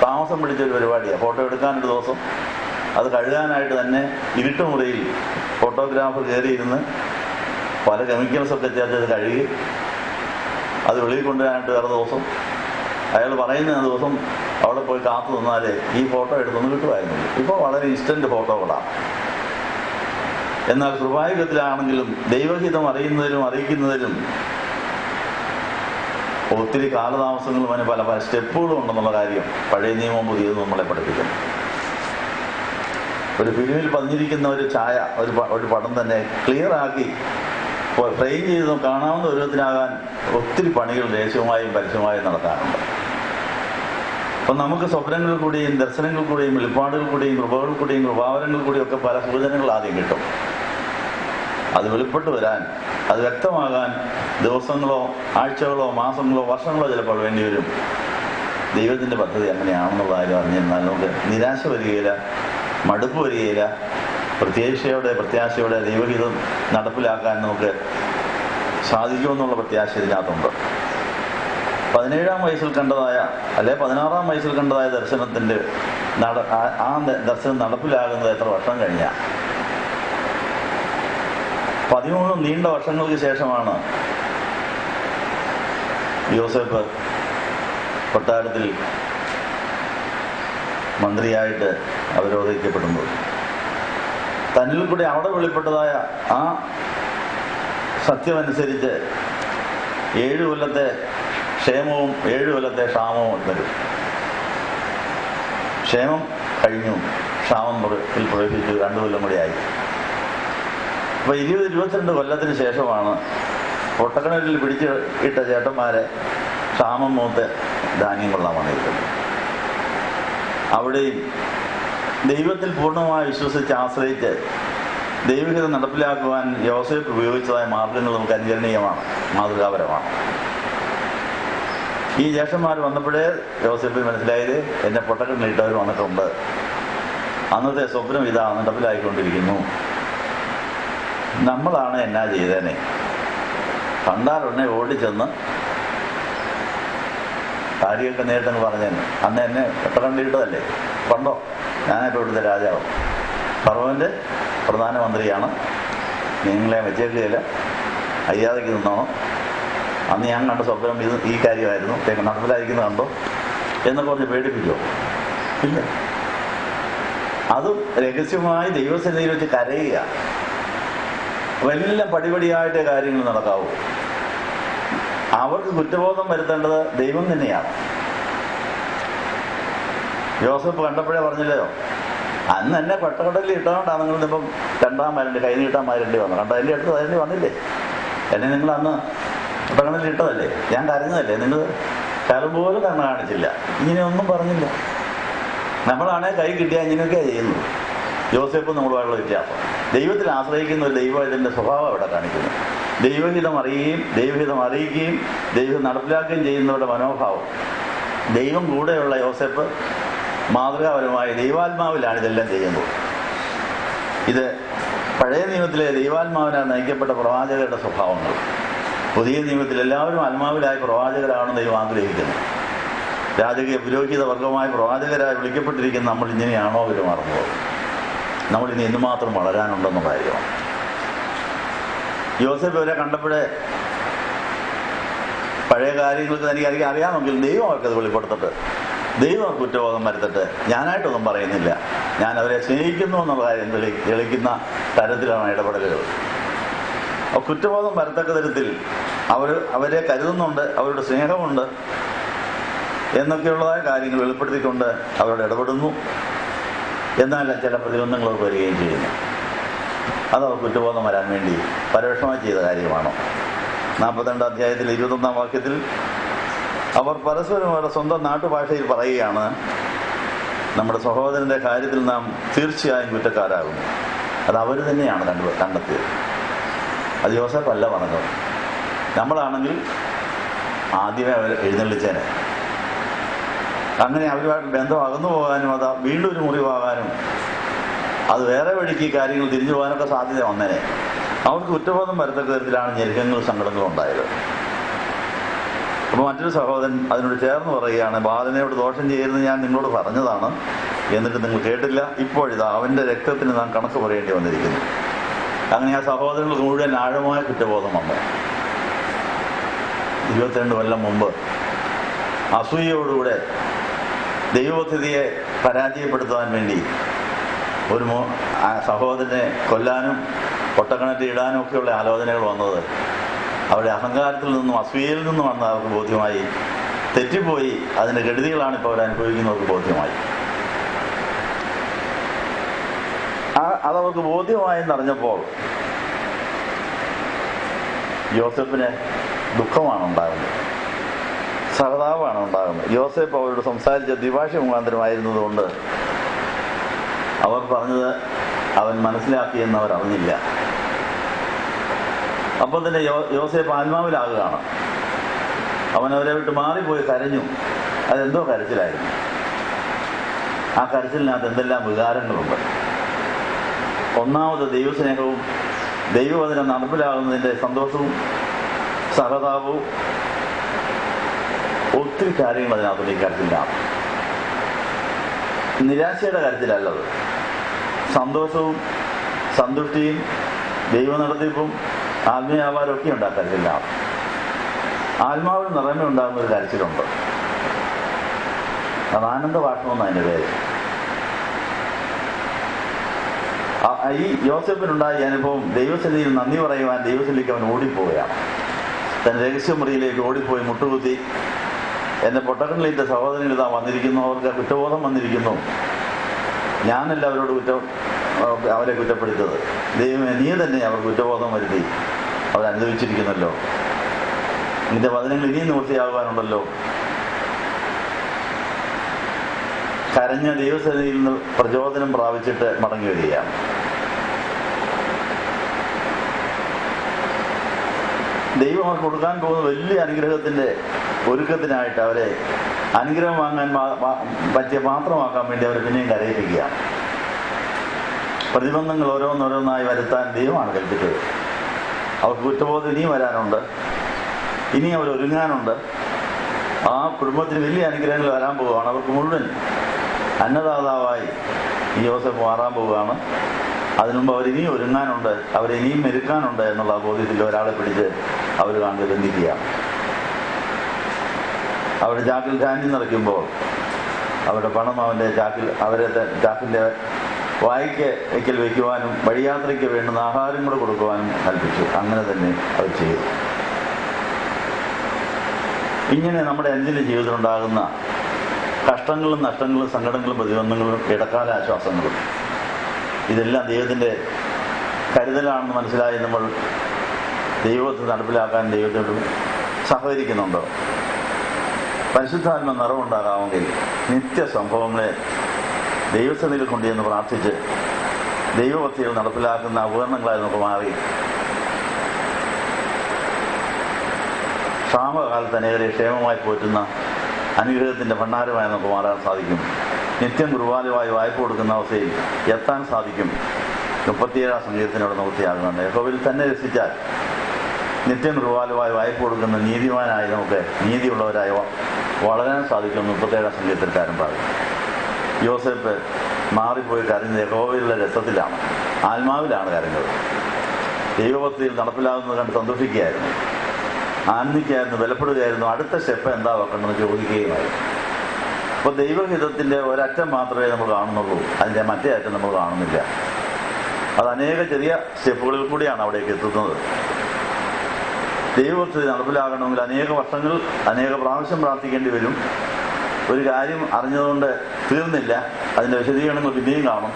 താമസം പിടിച്ചൊരു പരിപാടിയാണ്. ഫോട്ടോ എടുക്കാനൊരു ദിവസം, അത് കഴുകാനായിട്ട് തന്നെ ഇരുട്ടുമുറിയിൽ ഫോട്ടോഗ്രാഫർ കയറിയിരുന്ന് പല കെമിക്കൽസൊക്കെ ചേർത്ത് കഴുകി അത് വെളിയിൽ കൊണ്ടുവരാനായിട്ട് വേറെ ദിവസം, അയാൾ പറയുന്ന ദിവസം അവിടെ പോയി കാത്തു നിന്നാലേ ഈ ഫോട്ടോ എടുത്തൊന്ന് കിട്ടുമായിരുന്നുള്ളൂ. ഇപ്പോൾ വളരെ ഇൻസ്റ്റന്റ് ഫോട്ടോകളാണ്. എന്നാൽ സ്വാഭാവികത്തിലാണെങ്കിലും ദൈവഹിതം അറിയുന്നതിലും അറിയിക്കുന്നതിലും ഒത്തിരി കാലതാമസങ്ങളും അതിന് പല പല സ്റ്റെപ്പുകളും ഉണ്ടെന്നുള്ള കാര്യം പഴയ നിയമവും പുതിയതും നമ്മളെ പഠിപ്പിക്കുന്നു. ഒരു ഫിലിമിൽ പതിഞ്ഞിരിക്കുന്ന ഒരു ഛായ, ഒരു പടം തന്നെ ക്ലിയർ ആക്കി ഫ്രെയിം ചെയ്ത് കാണാവുന്ന വിധത്തിനാകാൻ ഒത്തിരി പണികൾ രഹസ്യമായും പരസ്യമായും നടക്കാറുണ്ട്. അപ്പം നമുക്ക് സ്വപ്നങ്ങളിൽ കൂടിയും ദർശനങ്ങളിൽ കൂടിയും വെളിപ്പാടുകൾ കൂടിയും കൃപകളിൽ കൂടിയും കൃപാവരങ്ങളിൽ കൂടിയും ഒക്കെ പല സൂചനകൾ ആദ്യം കിട്ടും. അത് വെളിപ്പെട്ട് വരാൻ, അത് വ്യക്തമാകാൻ ദിവസങ്ങളോ ആഴ്ചകളോ മാസങ്ങളോ വർഷങ്ങളോ ചിലപ്പോൾ വേണ്ടി വരും. ദൈവത്തിന്റെ പദ്ധതി അങ്ങനെയാണെന്നുള്ള കാര്യം അറിഞ്ഞിരുന്നാൽ നമുക്ക് നിരാശ വരികയില്ല, മടുപ്പ് വരികയില്ല. പ്രത്യാശയോടെ ദൈവഹിതം നടപ്പിലാക്കാൻ നമുക്ക് സാധിക്കുമെന്നുള്ള പ്രത്യാശ ഇതിനകത്തുണ്ട്. 17-ാം വയസ്സിൽ കണ്ടതായ, അല്ലെ 16-ാം വയസ്സിൽ കണ്ടതായ ദർശനത്തിന്റെ ആ ദർശനം നടപ്പിലാകുന്നത് എത്ര വർഷം കഴിഞ്ഞ? 13 നീണ്ട വർഷങ്ങൾക്ക് ശേഷമാണ് യോസേഫ് കൊട്ടാരത്തിൽ മന്ത്രിയായിട്ട് അവരോധിക്കപ്പെടുന്നത്. തന്നിൽ കൂടി അവിടെ വെളിപ്പെട്ടതായ ആ സത്യമനുസരിച്ച് 7 കൊല്ലത്തെ ക്ഷേമവും 7 കൊല്ലത്തെ ക്ഷാമവും വരും. ക്ഷേമം കഴിഞ്ഞു, ക്ഷാമം പ്രവേശിച്ചു, 2 കൊല്ലം കൂടി ആയി. അപ്പൊ 20-22 കൊല്ലത്തിന് ശേഷമാണ് പൊട്ടക്കിണറിൽ പിടിച്ച് ഇട്ട ചേട്ടന്മാരെ ക്ഷാമം മൂത്ത് ധാന്യം കൊള്ളാൻ വന്നിരിക്കുന്നത്. അവിടെയും ദൈവത്തിൽ പൂർണ്ണമായി വിശ്വസിച്ച് ആശ്രയിച്ച് ദൈവഹിതം നടപ്പിലാക്കുവാൻ യോസേഫ് ഉപയോഗിച്ചതായ മാർഗങ്ങൾ നമുക്ക് അനുകരണീയമാണ്, മാതൃകാപരമാണ്. ഈ ജ്യേഷ്ഠന്മാർ വന്നപ്പോഴേ യോസേഫിന് മനസ്സിലായത് എന്നെ പൊട്ടക്കിണറിട്ടവർ വന്നിട്ടുണ്ട്, അന്നത്തെ സ്വപ്നം ഇതാ നടപ്പിലായിക്കൊണ്ടിരിക്കുന്നു, നമ്മളാണ് എന്നാ ചെയ്തേനെ. കണ്ടാലുടനെ ഓടിച്ചെന്ന് കാര്യമൊക്കെ നേരിട്ടെന്ന് പറഞ്ഞേനെ. അന്ന് എന്നെ പൊട്ടക്കിണറിട്ടതല്ലേ, കണ്ടോ ഞാനിപ്പോൾ ഇവിടുത്തെ രാജാവ്, ഫറവോന്റെ പ്രധാനമന്ത്രിയാണ്, നിങ്ങളെ വെച്ചേക്കുകയില്ല, അയ്യാതയ്ക്ക് നിന്നോണം, അന്ന് ഞാൻ കണ്ട സ്വപ്നം ഈ കാര്യമായിരുന്നു, നടപ്പിലായിരിക്കുന്നത് കണ്ടോ എന്നൊക്കെ പറഞ്ഞ് പേടിപ്പിച്ചോ? ഇല്ല. അതും രഹസ്യമായി ദൈവസന്നിധിയിൽ വെച്ച് കരയുക. എല്ലാം പടിപടിയായിട്ട് കാര്യങ്ങൾ നടക്കാവൂ. അവർക്ക് കുറ്റബോധം വരുത്തേണ്ടത് ദൈവം തന്നെയാണ്. യോസഫ് കണ്ടപ്പോഴേ പറഞ്ഞില്ലയോ, അന്ന് എന്നെ പെട്ടക്കടലിൽ ഇട്ടതുകൊണ്ടാണ് നിങ്ങൾ ഇപ്പം 2-ാം വരണ്ടി കൈ നീട്ടാൻ വരേണ്ടി വന്നു. കണ്ടോ, എൻ്റെ അടുത്ത് വരേണ്ടി വന്നില്ലേ? എന്നെ നിങ്ങൾ അന്ന് പെട്ടക്കടലിൽ ഇട്ടതല്ലേ, ഞാൻ കരഞ്ഞതല്ലേ, നിങ്ങൾ കാലം പോലും കണ്ണ കാണിച്ചില്ല, ഇങ്ങനെയൊന്നും പറഞ്ഞില്ല. നമ്മളാണെ കൈ കിട്ടിയാൽ ഇങ്ങനെയൊക്കെയാണ് ചെയ്യുന്നത്. യോസേഫും നമ്മളുമായുള്ള വ്യത്യാസം, ദൈവത്തിൽ ആശ്രയിക്കുന്ന ഒരു ദൈവത്തിന്റെ സ്വഭാവം ഇവിടെ കാണിക്കുന്നു. ദൈവഹിതം അറിയുകയും ദൈവഹിതം അറിയിക്കുകയും ദൈവം നടപ്പിലാക്കുകയും ചെയ്യുന്നവരുടെ മനോഭാവം. ദൈവം കൂടെയുള്ള യോസേഫ് മാതൃകാപരമായ ദൈവാത്മാവിലാണ് ഇതെല്ലാം ചെയ്യുന്നത്. ഇത് പഴയ നിയമത്തിലെ ദൈവാത്മാവിനാൽ നയിക്കപ്പെട്ട പ്രവാചകരുടെ സ്വഭാവങ്ങൾ. പുതിയ നിയമത്തിൽ എല്ലാവരും ആത്മാവിലായ പ്രവാചകരാണെന്ന് ദൈവം ആഗ്രഹിക്കുന്നു. രാജകീയ പുരോഹിത വർഗമായ പ്രവാചകരായി വിളിക്കപ്പെട്ടിരിക്കുന്ന നമ്മൾ ഇങ്ങനെയാണോ പെരുമാറുന്നത്? നമ്മളിനി എന്തുമാത്രം വളരാനുണ്ടെന്ന കാര്യമാണ്. യോസേഫ് ഇവരെ കണ്ടപ്പോഴേ പഴയ കാര്യങ്ങൾക്ക് തനിക്ക് അറിയാമെങ്കിൽ ദൈവം അവർക്കത് വെളിപ്പെടുത്തിട്ട്, ദൈവം കുറ്റബോധം വരുത്തിട്ട്, ഞാനായിട്ടൊന്നും പറയുന്നില്ല, ഞാൻ അവരെ സ്നേഹിക്കുന്നു എന്നുള്ള കാര്യം തെളിയിക്കുന്ന തരത്തിലാണ് ഇടപെടലുകൾ. കുറ്റബോധം വരത്തക്ക തരത്തിൽ അവരെ കരുതുന്നുണ്ട്, അവരുടെ സ്നേഹമുണ്ട് എന്നൊക്കെയുള്ളതായ കാര്യങ്ങൾ വെളിപ്പെടുത്തിക്കൊണ്ട് അവരോട് ഇടപെടുന്നു. എന്നാൽ ചില പ്രതിബന്ധങ്ങൾ വരികയും ചെയ്യുന്നു. അത് അവർ കുറ്റബോധം വരാൻ വേണ്ടി പരോക്ഷമായി ചെയ്ത കാര്യമാണോ? 42 അധ്യായത്തിൽ 21 വാക്യത്തിൽ അവർ പരസ്പരം അവരുടെ സ്വന്തം നാട്ടുഭാഷയിൽ പറയുകയാണ്, നമ്മുടെ സഹോദരന്റെ കാര്യത്തിൽ നാം തീർച്ചയായും കുറ്റക്കാരാകുന്നു. അത് അവർ തന്നെയാണ് കണ്ടെത്തിയത്. അത് യോസേഫ് അല്ല പറഞ്ഞത്. നമ്മളാണെങ്കിൽ ആദ്യമേ അവർ എഴുന്നള്ളിച്ചേനെ. അങ്ങനെ അവരുമായിട്ട് ബന്ധം അകന്നു പോകാനും അത് വീണ്ടും ഒരു മുറിവാകാനും അത് വേറെ വഴിക്ക് കാര്യങ്ങൾ തിരിഞ്ഞു പോകാനൊക്കെ സാധ്യത വന്നേനെ. അവർക്ക് കുറ്റബോധം വരത്തക്ക തരത്തിലാണ് ഞെരുക്കങ്ങളും സങ്കടങ്ങളും ഉണ്ടായത്. അപ്പോൾ മറ്റൊരു സഹോദരൻ അതിനോട് ചേർന്ന് പറയുകയാണ്, ബാലനയോട് ദോഷം ചെയ്യരുത് ഞാൻ നിങ്ങളോട് പറഞ്ഞതാണ്, എന്നിട്ട് നിങ്ങൾ കേട്ടില്ല. ഇപ്പോഴിതാ അവന്റെ രക്തത്തിന് നാം കണക്ക് പറയേണ്ടി വന്നിരിക്കുന്നു. അങ്ങനെ ആ സഹോദരങ്ങൾക്ക് മുഴുവൻ ആഴമായ കുറ്റബോധം വന്നു. 22 കൊല്ലം മുമ്പ് അസൂയയോടുകൂടെ ദൈവപദ്ധതിയെ പരാജയപ്പെടുത്താൻ വേണ്ടി ഒരു സഹോദരനെ കൊല്ലാനും ഒട്ടക്കണറ്റ് ഇടാനും ഒക്കെയുള്ള ആലോചനകൾ വന്നത് അവരുടെ അഹങ്കാരത്തിൽ നിന്നും അസൂയയിൽ നിന്നും വന്ന അവർക്ക് ബോധ്യമായി. തെറ്റിപ്പോയി, അതിൻ്റെ കെടുതികളാണ് ഇപ്പോൾ അവർ അനുഭവിക്കുന്നവർക്ക് ബോധ്യമായി. അതവർക്ക് ബോധ്യമായെന്നറിഞ്ഞപ്പോൾ യോസേഫിന് ദുഃഖമാണ് ഉണ്ടാകുന്നത്, സഹതാപമാണ് ഉണ്ടാകുന്നത്. യോസേഫ് അവരോട് സംസാരിച്ച ദ്വിഭാഷ മുഖാന്തരമായിരുന്നതുകൊണ്ട് അവർ പറഞ്ഞത് അവൻ മനസ്സിലാക്കിയെന്ന് അവർ അറിഞ്ഞില്ല. അപ്പോൾ തന്നെ യോസേഫ് ആത്മാവിലാകുകയാണ്. അവൻ അവരെ വിട്ട് മാറിപ്പോയി കരഞ്ഞു. അതെന്തോ കരച്ചിലായിരുന്നു. ആ കരച്ചിലിനകത്ത് എന്തെല്ലാം വികാരങ്ങളുണ്ട്. ഒന്നാമത് ദൈവസ്നേഹവും ദൈവവചനം നടപ്പിലാകുന്നതിൻ്റെ സന്തോഷവും സഹതാപവും ഒത്തിരി കാര്യങ്ങൾ അതിനകത്തുള്ള ഈ കരച്ചിലാണ്. നിരാശയുടെ കരച്ചിലല്ലത്. സന്തോഷവും സന്തുഷ്ടിയും ദൈവ നടത്തിപ്പും ആത്മീയാവാരമൊക്കെ ഉണ്ടാക്കത്തില്ല. ആത്മാവിൽ നിറമ ഉണ്ടാകുന്ന ഒരു കരച്ചിലുണ്ട്. അത് ആനന്ദ ഭാഷമെന്ന് അതിൻ്റെ പേര്. ഈ യോസേഫിനുണ്ടായ അനുഭവം ദൈവസന്നിധിയിൽ നന്ദി പറയുവാൻ ദൈവസന്നിധിക്ക് അവൻ ഓടിപ്പോവുകയാണ്. തന്റെ രഹസ്യമുറിയിലേക്ക് ഓടിപ്പോയി മുട്ടുകുത്തി, എന്റെ പൊട്ടക്കണ്ണിലെ സഹോദരങ്ങൾ ഇതാ വന്നിരിക്കുന്നു, അവർക്ക് കുറ്റബോധം വന്നിരിക്കുന്നു, ഞാനല്ല അവരെ കുറ്റപ്പെടുത്തത്, ദൈവമേ നീ തന്നെ അവർ കുറ്റബോധം വരുത്തി അവരനുഭവിച്ചിരിക്കുന്നല്ലോ, നിന്റെ വചനങ്ങൾ ഇനിയും നിവൃത്തിയാകുവാനുണ്ടല്ലോ. കരഞ്ഞ ദൈവസന്നിധിയിൽ നിന്ന് പ്രചോദനം പ്രാപിച്ചിട്ട് മടങ്ങി വരികയാണ്. ദൈവം അവർക്ക് കൊടുക്കാൻ പോകുന്ന വലിയ അനുഗ്രഹത്തിന്റെ ഒരുക്കത്തിനായിട്ട് അവരെ അനുഗ്രഹം വാങ്ങാൻ പറ്റിയ പാത്രമാക്കാൻ വേണ്ടി അവരെ പിന്നെയും കരയിപ്പിക്കുകയാണ്. പ്രതിബന്ധങ്ങൾ ഓരോന്നോരോന്നായി വരുത്താൻ ദൈവമാണ് കൽപ്പിച്ചത്. അവർക്ക് കുറ്റബോധം ഇനിയും വരാനുണ്ട്, ഇനി അവർ ഒരുങ്ങാനുണ്ട്. ആ കുടുംബത്തിന് വലിയ അനുഗ്രഹങ്ങൾ വരാൻ പോവുകയാണ്. അവർക്ക് മുഴുവൻ അന്നദാതാവായി ഈ യോസേഫ് മാറാൻ പോവുകയാണ്. അതിനുമുമ്പ് അവരിനിയും ഒരുങ്ങാനുണ്ട്, അവരിനിയും മെരുക്കാനുണ്ട് എന്നുള്ള ബോധ്യത്തിൽ ഒരാളെ പിടിച്ച് അവർ കണ്ട് ബന്ധിക്കുകയാണ്. അവരുടെ ചാക്കിൽ ധാന്യം നിറയ്ക്കുമ്പോൾ അവരുടെ പണം അവൻ്റെ ചാക്കിൻ്റെ വായ്ക്ക് വയ്ക്കൽ വയ്ക്കുവാനും വഴിയാത്രയ്ക്ക് വേണ്ടുന്ന ആഹാരം കൂടെ കൊടുക്കുവാനും കൽപ്പിച്ചു. അങ്ങനെ തന്നെ അവർ ചെയ്തു. ഇങ്ങനെ നമ്മുടെ അനുദിന ജീവിതത്തിലുണ്ടാകുന്ന കഷ്ടങ്ങളും നഷ്ടങ്ങളും സങ്കടങ്ങളും പ്രതിബന്ധങ്ങളും ഇടക്കാല ആശ്വാസങ്ങളും ഇതെല്ലാം ദൈവത്തിൻ്റെ കരുതലാണെന്ന് മനസ്സിലായി നമ്മൾ ദൈവത്തെ നടപ്പിലാക്കാൻ ദൈവത്തോട് സഹകരിക്കുന്നുണ്ടോ? പരിശുദ്ധാത്മ നിറവുണ്ടാകാമെങ്കിൽ നിത്യസംഭവങ്ങളെ ദൈവസന്നിധിയിൽ കൊണ്ടുചെന്ന് പ്രാർത്ഥിച്ച് ദൈവഭക്തിയിൽ നടപ്പിലാക്കുന്ന ഉപകരണങ്ങളായി നമുക്ക് മാറി ക്ഷാമകാലത്ത് അനേകരെ ക്ഷേമമായി പോറ്റുന്ന അനുഗ്രഹത്തിൻ്റെ ഭണ്ഡാരമായി നമുക്ക് മാറാൻ സാധിക്കും. നിത്യം കുർബാനയുമായി വായ്പ കൊടുക്കുന്ന അവസ്ഥയിൽ എത്താൻ സാധിക്കും. 37 സങ്കീർത്തനോട് നിവൃത്തിയാകുന്നുണ്ട്. യഹോവയിൽ തന്നെ രസിച്ചാൽ നിത്യം കുർബാനയുമായി വായ്പ കൊടുക്കുന്ന നീതിമാനായി നമുക്ക് നീതിയുള്ളവരായി വളരാൻ സാധിക്കും. 37 സങ്കീർത്തനക്കാരൻ പറയും. യോസേഫ് മാറിപ്പോയി കരഞ്ഞത് യഹോവയിലുള്ള രസത്തിലാണ്, ആത്മാവിലാണ് കരഞ്ഞത്. ദൈവഭക്തിയിൽ നടപ്പിലാകുന്നത് കണ്ട് സന്തോഷിക്കുകയായിരുന്നു, ആനന്ദിക്കുകയായിരുന്നു, ബലപ്പെടുകയായിരുന്നു. അടുത്ത സ്റ്റെപ്പ് എന്താ വെക്കണമെന്ന് ചോദിക്കുകയുമായിരുന്നു. അപ്പോൾ ദൈവഹിതത്തിൻ്റെ ഒരറ്റം മാത്രമേ നമ്മൾ കാണുന്നുള്ളൂ, അതിൻ്റെ മറ്റേ അറ്റം നമ്മൾ കാണുന്നില്ല. അത് അനേക ചെറിയ സ്റ്റെപ്പുകളിൽ കൂടിയാണ് അവിടേക്ക് എത്തുന്നത്. ദൈവഭക്തി നടപ്പിലാകണമെങ്കിൽ അനേക വർഷങ്ങൾ അനേക പ്രാവശ്യം പ്രാർത്ഥിക്കേണ്ടി വരും. ഒരു കാര്യം അറിഞ്ഞതുകൊണ്ട് തീർന്നില്ല, അതിൻ്റെ വിശദീകരണങ്ങൾ പിന്നെയും കാണും.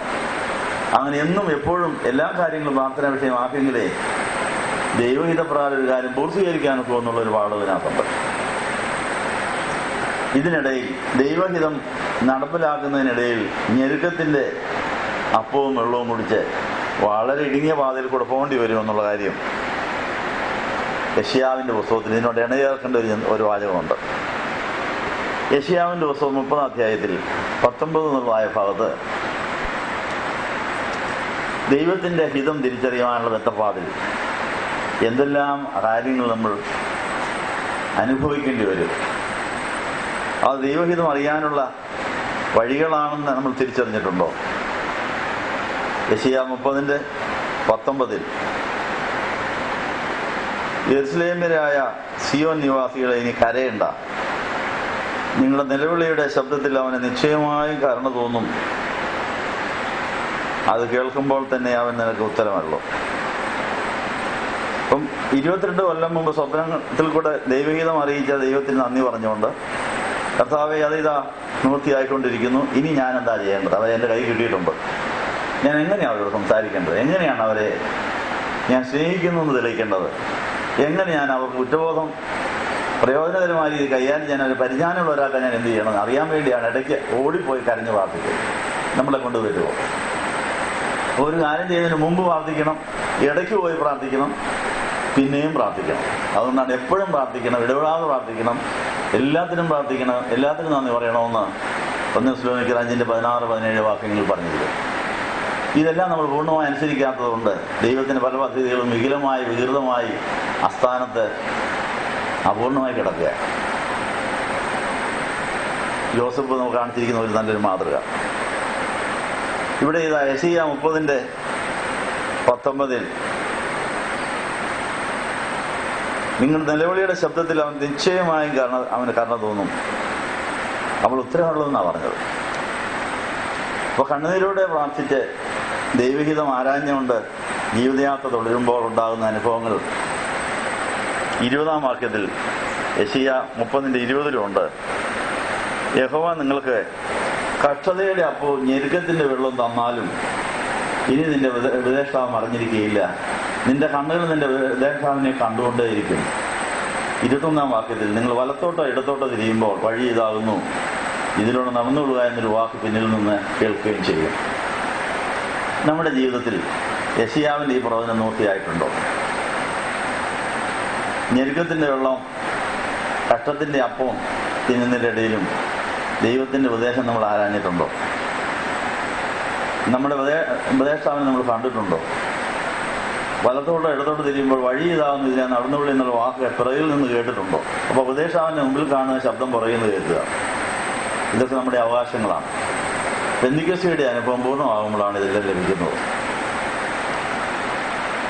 അങ്ങനെ എന്നും എപ്പോഴും എല്ലാ കാര്യങ്ങളും പ്രാർത്ഥനാ വിഷയമാക്കെങ്കിലേ ദൈവഹിതപ്രകാരം ഒരു കാര്യം പൂർത്തീകരിക്കാനൊക്കെ എന്നുള്ളൊരു പാഠത്തിനകത്തുണ്ട്. ഇതിനിടയിൽ ദൈവഹിതം നടപ്പിലാക്കുന്നതിനിടയിൽ ഞെരുക്കത്തിൻ്റെ അപ്പവും വെള്ളവും കുടിച്ച് വളരെ ഇടുങ്ങിയ പാതയിൽ കൂടെ പോകേണ്ടി വരും എന്നുള്ള കാര്യം യെശയ്യാവിൻ്റെ പുസ്തകത്തിൽ ഇതിനോട് ഇണചേർക്കേണ്ട ഒരു വാചകമുണ്ട്. യെശയ്യാവിൻ്റെ പുസ്തകം 30 അധ്യായത്തിൽ 19 എന്നുള്ളതായ ഭാഗത്ത് ദൈവത്തിൻ്റെ ഹിതം തിരിച്ചറിയാനുള്ള വെത്തപ്പാതിൽ എന്തെല്ലാം കാര്യങ്ങൾ നമ്മൾ അനുഭവിക്കേണ്ടി വരും, അത് ദൈവഹിതം അറിയാനുള്ള വഴികളാണെന്ന് നമ്മൾ തിരിച്ചറിഞ്ഞിട്ടുണ്ടോ? യെശയ്യാ 30:19 യെരുശലേമ്യരായ സിയോൻ നിവാസികളെ ഇനി കരയണ്ട, നിങ്ങളുടെ നിലവിളിയുടെ ശബ്ദത്തിൽ അവന് നിശ്ചയമായും കരുണ തോന്നും, അത് കേൾക്കുമ്പോൾ തന്നെ അവൻ നിനക്ക് ഉത്തരമല്ലോ. അപ്പം 22 കൊല്ലം മുമ്പ് സ്വപ്നത്തിൽ കൂടെ ദൈവഗീതം അറിയിച്ച ദൈവത്തിന് നന്ദി പറഞ്ഞുകൊണ്ട്, കർത്താവെ അതിതാ നിവൃത്തിയായിക്കൊണ്ടിരിക്കുന്നു, ഇനി ഞാൻ എന്താ ചെയ്യേണ്ടത്? അവരെ എൻ്റെ കൈ കിട്ടിയിട്ടുണ്ട്, ഞാൻ എങ്ങനെയാണ് അവരോട് സംസാരിക്കേണ്ടത്? എങ്ങനെയാണ് അവരെ ഞാൻ സ്നേഹിക്കുന്നു എന്ന് തെളിയിക്കേണ്ടത്? എങ്ങനെയാണ് അവർക്ക് കുറ്റബോധം പ്രയോജനകരമായ രീതി കൈകാര്യം ചെയ്യാൻ ഒരു പരിജ്ഞാനമുള്ള ഒരാൾക്ക് ഞാൻ എന്ത് ചെയ്യണം അറിയാൻ വേണ്ടിയാണ് ഇടയ്ക്ക് ഓടിപ്പോയി കരഞ്ഞ് പ്രാർത്ഥിക്കുന്നത്. നമ്മളെ കൊണ്ട് വരുമോ? ഒരു കാര്യം ചെയ്യുന്നതിന് മുമ്പ് പ്രാർത്ഥിക്കണം, ഇടയ്ക്ക് പോയി പ്രാർത്ഥിക്കണം, പിന്നെയും പ്രാർത്ഥിക്കണം. അതുകൊണ്ടാണ് എപ്പോഴും പ്രാർത്ഥിക്കണം, ഇടപെടാതെ പ്രാർത്ഥിക്കണം, എല്ലാത്തിനും പ്രാർത്ഥിക്കണം, എല്ലാത്തിനും നന്ദി പറയണമെന്ന് 1 തെസ്സലോനിക്കർ 5:16-17 വാക്യങ്ങൾ പറഞ്ഞിരിക്കും. ഇതെല്ലാം നമ്മൾ പൂർണ്ണമായി അനുസരിക്കാത്തത് കൊണ്ട് ദൈവത്തിൻ്റെ പല പദ്ധതികളും വികലമായി വികൃതമായി അസ്ഥാനത്ത് അപൂർണമായി കിടക്കുക. യോസഫ് നമുക്ക് കാണിച്ചിരിക്കുന്ന ഒരു നല്ലൊരു മാതൃക. ഇവിടെ ഇതാ യെശയ്യാ 30:19 നിങ്ങളുടെ നിലവിളിയുടെ ശബ്ദത്തിൽ അവൻ നിശ്ചയമായും അവന് കരുണ തോന്നും, അവൾ ഉത്തരവുള്ളതെന്നാണ് പറഞ്ഞത്. അപ്പോൾ കണ്ണുനീരോടെ പ്രാർത്ഥിച്ച് ദൈവഹിതം ആരാഞ്ഞുകൊണ്ട് ജീവിതയാത്ര തുടരുമ്പോൾ ഉണ്ടാകുന്ന അനുഭവങ്ങൾ 20-ാം വാക്യത്തിൽ യെശയ്യാ 30:20 യഹോവ നിങ്ങൾക്ക് കഷ്ടതയുടെ അപ്പവും ഞെരുക്കത്തിന്റെ വെള്ളവും തന്നാലും ഇനി നിന്റെ വിദേശാവ് മറിഞ്ഞിരിക്കുകയില്ല, നിന്റെ കണ്ണുകൾ നിന്റെ വിദേശാവിനെ കണ്ടുകൊണ്ടേയിരിക്കും. 21-ാം വാക്യത്തിൽ നിങ്ങൾ വലത്തോട്ടോ ഇടത്തോട്ടോ തിരിയുമ്പോൾ വഴി ഇതാകുന്നു, ഇതിലൂടെ നടന്നുകൊള്ളുക എന്നൊരു വാക്ക് പിന്നിൽ നിന്ന് കേൾക്കുകയും ചെയ്യും. നമ്മുടെ ജീവിതത്തിൽ യെശയ്യാവിൻ്റെ ഈ പ്രവചനം പൂർത്തിയായിട്ടുണ്ടോ? ഞെരുക്കത്തിൻ്റെ വെള്ളം കഷ്ടത്തിൻ്റെ അപ്പവും തിന്നുന്നതിൻ്റെ ഇടയിലും ദൈവത്തിൻ്റെ ഉപദേശം നമ്മൾ ആരാഞ്ഞിട്ടുണ്ടോ? നമ്മുടെ ഉപദേഷ്ടാവിനെ നമ്മൾ കണ്ടിട്ടുണ്ടോ? വലത്തോട്ടോ ഇടത്തോട്ട് തിരിയുമ്പോൾ വഴി ഇതാകുന്നു, ഇതിനെ നടന്നുകൊള്ളി എന്നുള്ള വാക്ക് പിറകിൽ നിന്ന് കേട്ടിട്ടുണ്ടോ? അപ്പോൾ ഉപദേഷ്ടാവിൻ്റെ മുമ്പിൽ കാണുന്ന ശബ്ദം പുറകിൽ കേൾക്കുക. ഇതൊക്കെ നമ്മുടെ അവകാശങ്ങളാണ്. പെന്തിക്കോസ്തിയുടെ അനുഭവം പൂർണ്ണമാകുമ്പോഴാണ് ഇതെല്ലാം ലഭിക്കുന്നത്.